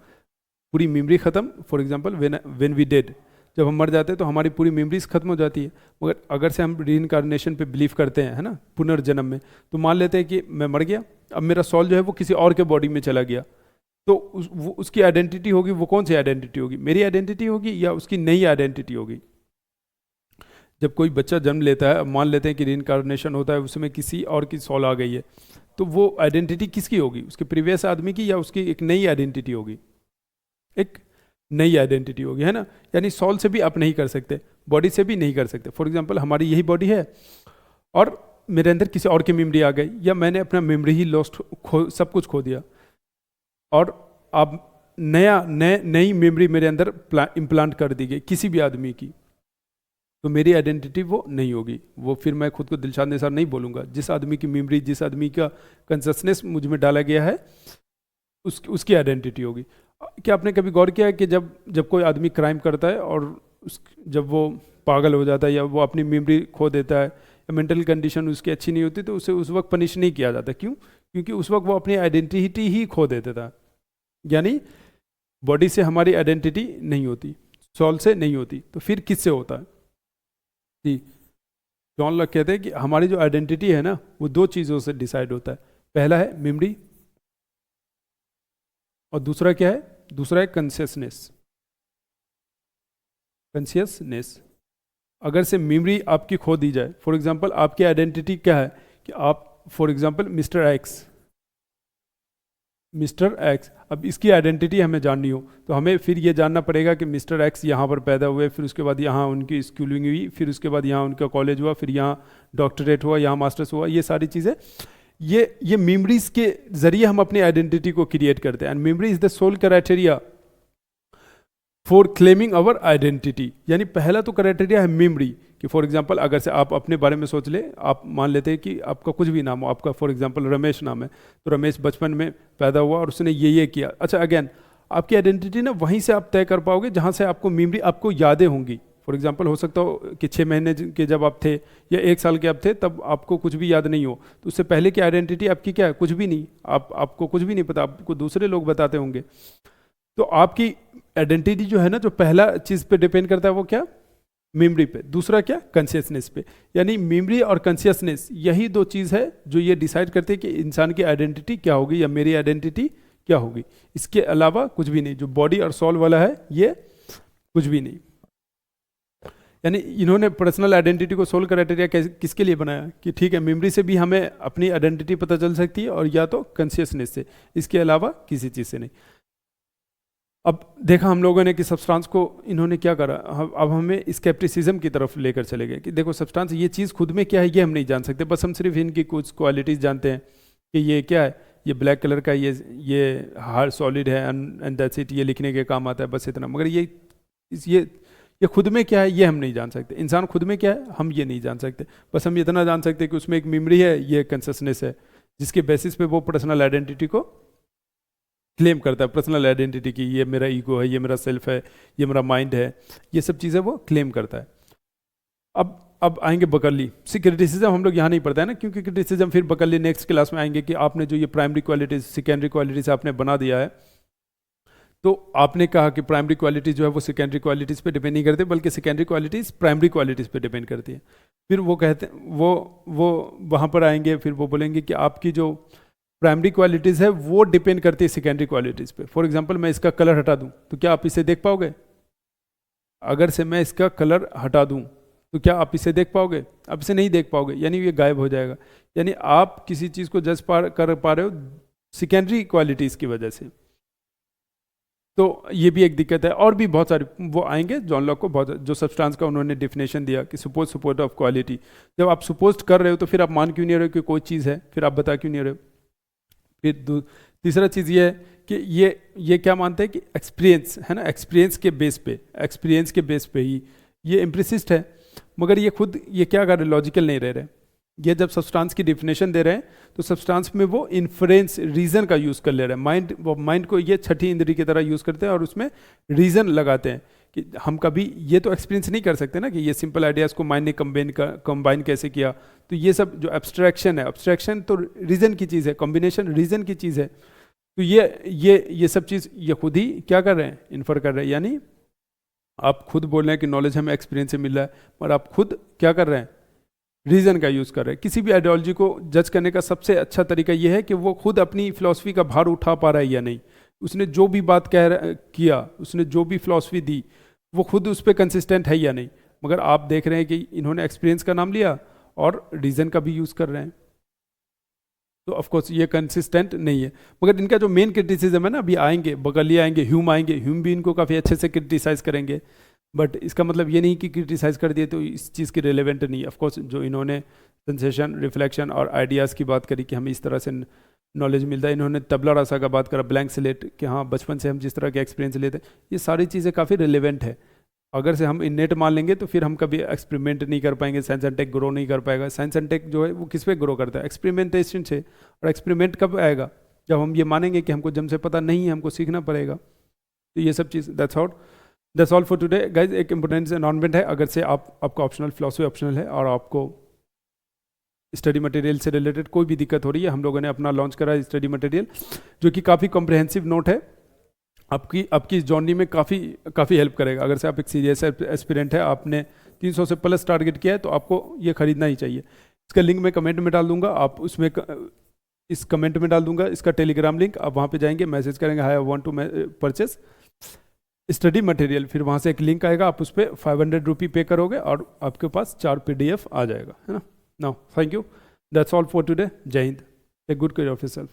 पूरी मेमोरी खत्म। For example when we dead, जब हम मर जाते हैं तो हमारी पूरी मेमोरीज खत्म हो जाती है। मगर अगर से हम रीइंकार्नेशन पे बिलीव करते हैं, है ना, पुनर्जन्म में, तो मान लेते हैं कि मैं मर गया, अब मेरा सोल जो है वो किसी और के बॉडी में चला गया, तो उसकी आइडेंटिटी होगी, वो कौन सी आइडेंटिटी होगी? मेरी आइडेंटिटी होगी या उसकी नई आइडेंटिटी होगी? जब कोई बच्चा जन्म लेता है, मान लेते हैं कि रीइंकार्नेशन होता है, उसमें किसी और की सोल आ गई है, तो वो आइडेंटिटी किसकी होगी? उसके प्रीवियस आदमी की, या उसकी एक नई आइडेंटिटी होगी? एक नई आइडेंटिटी होगी, है ना। यानी सोल से भी आप नहीं कर सकते, बॉडी से भी नहीं कर सकते। फॉर एग्जांपल हमारी यही बॉडी है और मेरे अंदर किसी और की मेमोरी आ गई, या मैंने अपना मेमोरी ही लॉस्ट सब कुछ खो दिया, और अब नई मेमोरी मेरे अंदर इम्प्लांट कर दी गई किसी भी आदमी की, तो मेरी आइडेंटिटी वो नहीं होगी, वो फिर मैं खुद को दिलशाद निसार नहीं बोलूँगा। जिस आदमी की मेमोरी, जिस आदमी का कंसियसनेस मुझ में डाला गया है, उसकी आइडेंटिटी होगी। क्या आपने कभी गौर किया है कि जब कोई आदमी क्राइम करता है और जब वो पागल हो जाता है या वो अपनी मेमोरी खो देता है या मेंटल कंडीशन उसकी अच्छी नहीं होती, तो उसे उस वक्त पनिश नहीं किया जाता। क्यों? क्योंकि उस वक्त वो अपनी आइडेंटिटी ही खो देता था। यानी बॉडी से हमारी आइडेंटिटी नहीं होती, सोल से नहीं होती, तो फिर किससे होता है? जी, जॉन लॉक कहते हैं कि हमारी जो आइडेंटिटी है ना, वो दो चीज़ों से डिसाइड होता है। पहला है मेमोरी और दूसरा क्या है? दूसरा है कॉन्शियसनेस। कॉन्शियसनेस, अगर से मेमोरी आपकी खो दी जाए, फॉर एग्जांपल आपकी आइडेंटिटी क्या है कि आप फॉर एग्जांपल मिस्टर एक्स, अब इसकी आइडेंटिटी हमें जाननी हो तो हमें फिर ये जानना पड़ेगा कि मिस्टर एक्स यहाँ पर पैदा हुए, फिर उसके बाद यहाँ उनकी स्कूलिंग हुई, फिर उसके बाद यहाँ उनका कॉलेज हुआ, फिर यहाँ डॉक्टरेट हुआ, यहाँ मास्टर्स हुआ। ये सारी चीज़ें, ये मेमोरीज के जरिए हम अपनी आइडेंटिटी को क्रिएट करते हैं। And memory is the sole criteria for claiming our identity. यानी पहला तो क्राइटेरिया है मेमोरी कि फॉर एग्जांपल अगर से आप अपने बारे में सोच ले, आप मान लेते हैं कि आपका कुछ भी नाम हो, आपका फॉर एग्जांपल रमेश नाम है, तो रमेश बचपन में पैदा हुआ और उसने ये किया। अच्छा, अगेन आपकी आइडेंटिटी ना वहीं से आप तय कर पाओगे जहाँ से आपको मेमोरी, आपको यादें होंगी। फॉर एग्जांपल हो सकता हो कि 6 महीने के जब आप थे या 1 साल के आप थे, तब आपको कुछ भी याद नहीं हो, तो उससे पहले की आइडेंटिटी आपकी क्या है? कुछ भी नहीं। आपको कुछ भी नहीं पता, आपको दूसरे लोग बताते होंगे। तो आपकी आइडेंटिटी जो है ना, जो पहला चीज़ पे डिपेंड करता है वो क्या? मेमोरी पे। दूसरा क्या? कॉन्शियसनेस पे। यानी मेमोरी और कॉन्शियसनेस, यही दो चीज़ है जो ये डिसाइड करते हैं कि इंसान की आइडेंटिटी क्या होगी या मेरी आइडेंटिटी क्या होगी। इसके अलावा कुछ भी नहीं। जो बॉडी और सोल वाला है, ये कुछ भी नहीं। यानी इन्होंने पर्सनल आइडेंटिटी को सोल क्राइटेरिया किसके लिए बनाया कि ठीक है, मेमोरी से भी हमें अपनी आइडेंटिटी पता चल सकती है और या तो कॉन्शियसनेस से, इसके अलावा किसी चीज़ से नहीं। अब देखा हम लोगों ने कि सब्सटेंस को इन्होंने क्या करा, अब हमें स्केप्टिसिज्म की तरफ लेकर चले गए कि देखो सब्सटेंस, ये चीज़ खुद में क्या है ये हम नहीं जान सकते, बस हम सिर्फ इनकी कुछ क्वालिटीज़ जानते हैं कि ये क्या है, ये ब्लैक कलर का, ये हार्ड सॉलिड है एंड दैट्स इट, ये लिखने के काम आता है, बस इतना। मगर ये खुद में क्या है ये हम नहीं जान सकते। इंसान खुद में क्या है हम ये नहीं जान सकते, बस हम इतना जान सकते हैं कि उसमें एक मेमोरी है, ये कॉन्शियसनेस है, जिसके बेसिस पे वो पर्सनल आइडेंटिटी को क्लेम करता है। पर्सनल आइडेंटिटी की, ये मेरा ईगो है, ये मेरा सेल्फ है, ये मेरा माइंड है, ये सब चीज़ें वो क्लेम करता है। अब आएंगे बकली। क्रिटिसिज्म हम लोग यहाँ नहीं पढ़ते हैं ना, क्योंकि क्रिटिसिज्म फिर बकली नेक्स्ट क्लास में आएंगे कि आपने जो ये प्राइमरी क्वालिटीज सेकेंडरी क्वालिटीज आपने बना दिया है, तो आपने कहा कि प्राइमरी क्वालिटीज जो है वो सेकेंडरी क्वालिटीज़ पे डिपेंड नहीं करते, बल्कि सेकेंडरी क्वालिटीज़ प्राइमरी क्वालिटीज़ पे डिपेंड करती है। फिर वो कहते हैं, वो वहाँ पर आएंगे, फिर वो बोलेंगे कि आपकी जो प्राइमरी क्वालिटीज़ है वो डिपेंड करती है सेकेंडरी क्वालिटीज़ पे। फॉर एग्जांपल मैं इसका कलर हटा दूं तो क्या आप इसे देख पाओगे? अगर से मैं इसका कलर हटा दूं तो क्या आप इसे देख पाओगे? आप इसे नहीं देख पाओगे, यानी ये गायब हो जाएगा। यानी आप किसी चीज़ को जज कर पा रहे हो सेकेंडरी क्वालिटीज़ की वजह से। तो ये भी एक दिक्कत है। और भी बहुत सारे वो आएंगे, जॉन लॉक को बहुत जो सब्सटेंस का उन्होंने डिफिनेशन दिया कि सपोज ऑफ क्वालिटी। जब आप सपोज कर रहे हो तो फिर आप मान क्यों नहीं रहे हो कि कोई चीज़ है, फिर आप बता क्यों नहीं रहे हो? फिर तीसरा चीज़ ये है कि ये क्या मानते हैं कि एक्सपीरियंस है ना, एक्सपीरियंस के बेस पे ही ये एम्प्रिसिस्ट है। मगर ये खुद ये क्या कर रहे, लॉजिकल नहीं रह रहे। ये जब सब्सटेंस की डिफिनेशन दे रहे हैं तो सब्सटेंस में वो इन्फ्रेंस रीजन का यूज़ कर ले रहे हैं। माइंड को ये छठी इंद्री की तरह यूज़ करते हैं और उसमें रीजन लगाते हैं कि हम कभी ये तो एक्सपीरियंस नहीं कर सकते ना कि ये सिंपल आइडियाज़ को माइंड ने कंबाइन कैसे किया। तो ये सब जो एब्स्ट्रैक्शन है, एब्स्ट्रैक्शन तो रीजन की चीज़ है, कॉम्बिनेशन रीजन की चीज़ है। तो ये सब चीज़ ये खुद ही क्या कर रहे हैं, इन्फर कर रहे हैं। यानी आप खुद बोल रहे हैं कि नॉलेज हमें एक्सपीरियंस से मिल रहा है, और आप खुद क्या कर रहे हैं, रीजन का यूज़ कर रहे हैं। किसी भी आइडियोलॉजी को जज करने का सबसे अच्छा तरीका यह है कि वो खुद अपनी फिलॉसफी का भार उठा पा रहा है या नहीं। उसने जो भी बात किया, उसने जो भी फिलॉसफी दी, वो खुद उस पर कंसिस्टेंट है या नहीं। मगर आप देख रहे हैं कि इन्होंने एक्सपीरियंस का नाम लिया और रीजन का भी यूज़ कर रहे हैं, तो ऑफकोर्स ये कंसिस्टेंट नहीं है। मगर इनका जो मेन क्रिटिसिज्म है ना, अभी आएंगे बगली आएंगे, ह्यूम भी इनको काफ़ी अच्छे से क्रिटिसाइज करेंगे। बट इसका मतलब ये नहीं कि क्रिटिसाइज कर दिए तो इस चीज़ की रिलेवेंट नहीं है। ऑफकोर्स जो इन्होंने सेंसेशन, रिफ्लेक्शन और आइडियाज़ की बात करी कि हमें इस तरह से नॉलेज मिलता है, इन्होंने तबला रसा का बात करा, ब्लैंक स्लेट कि हाँ बचपन से हम जिस तरह के एक्सपीरियंस लेते हैं, ये सारी चीज़ें काफ़ी रिलेवेंट है। अगर से हम इनेट मान लेंगे तो फिर हम कभी एक्सपेरिमेंट नहीं कर पाएंगे, साइंस एंड टेक ग्रो नहीं कर पाएगा। साइंस एंड टेक जो है वो किस पे ग्रो करता है? एक्सपेरिमेंटेशन से। और एक्सपेरिमेंट कब आएगा? जब हम ये मानेंगे कि हमको जम से पता नहीं है, हमको सीखना पड़ेगा। तो ये सब चीज़, that's all for today guys. एक इंपॉर्टेंट अनाउंसमेंट है, अगर से आपका ऑप्शनल फिलॉसफी ऑप्शनल है और आपको स्टडी मटेरियल से रिलेटेड कोई भी दिक्कत हो रही है, हम लोगों ने अपना लॉन्च करा है स्टडी मटेरियल, जो कि काफ़ी कॉम्प्रिहेंसिव नोट है, आपकी इस जर्नी में काफ़ी हेल्प करेगा। अगर से आप एक सीरियस एस्पिरेंट है, आपने 300 से प्लस टारगेट किया है, तो आपको ये खरीदना ही चाहिए। इसका लिंक मैं कमेंट में डाल दूंगा, आप उसमें इस कमेंट में डाल दूंगा इसका टेलीग्राम लिंक। आप वहाँ पे जाएंगे, मैसेज करेंगे hi I want to purchase study material, फिर वहाँ से एक लिंक आएगा, आप उस पर 500 रुपये पे करोगे और आपके पास 4 PDF आ जाएगा, है ना। Now thank you, that's all for today. जय हिंद, take good care of yourself.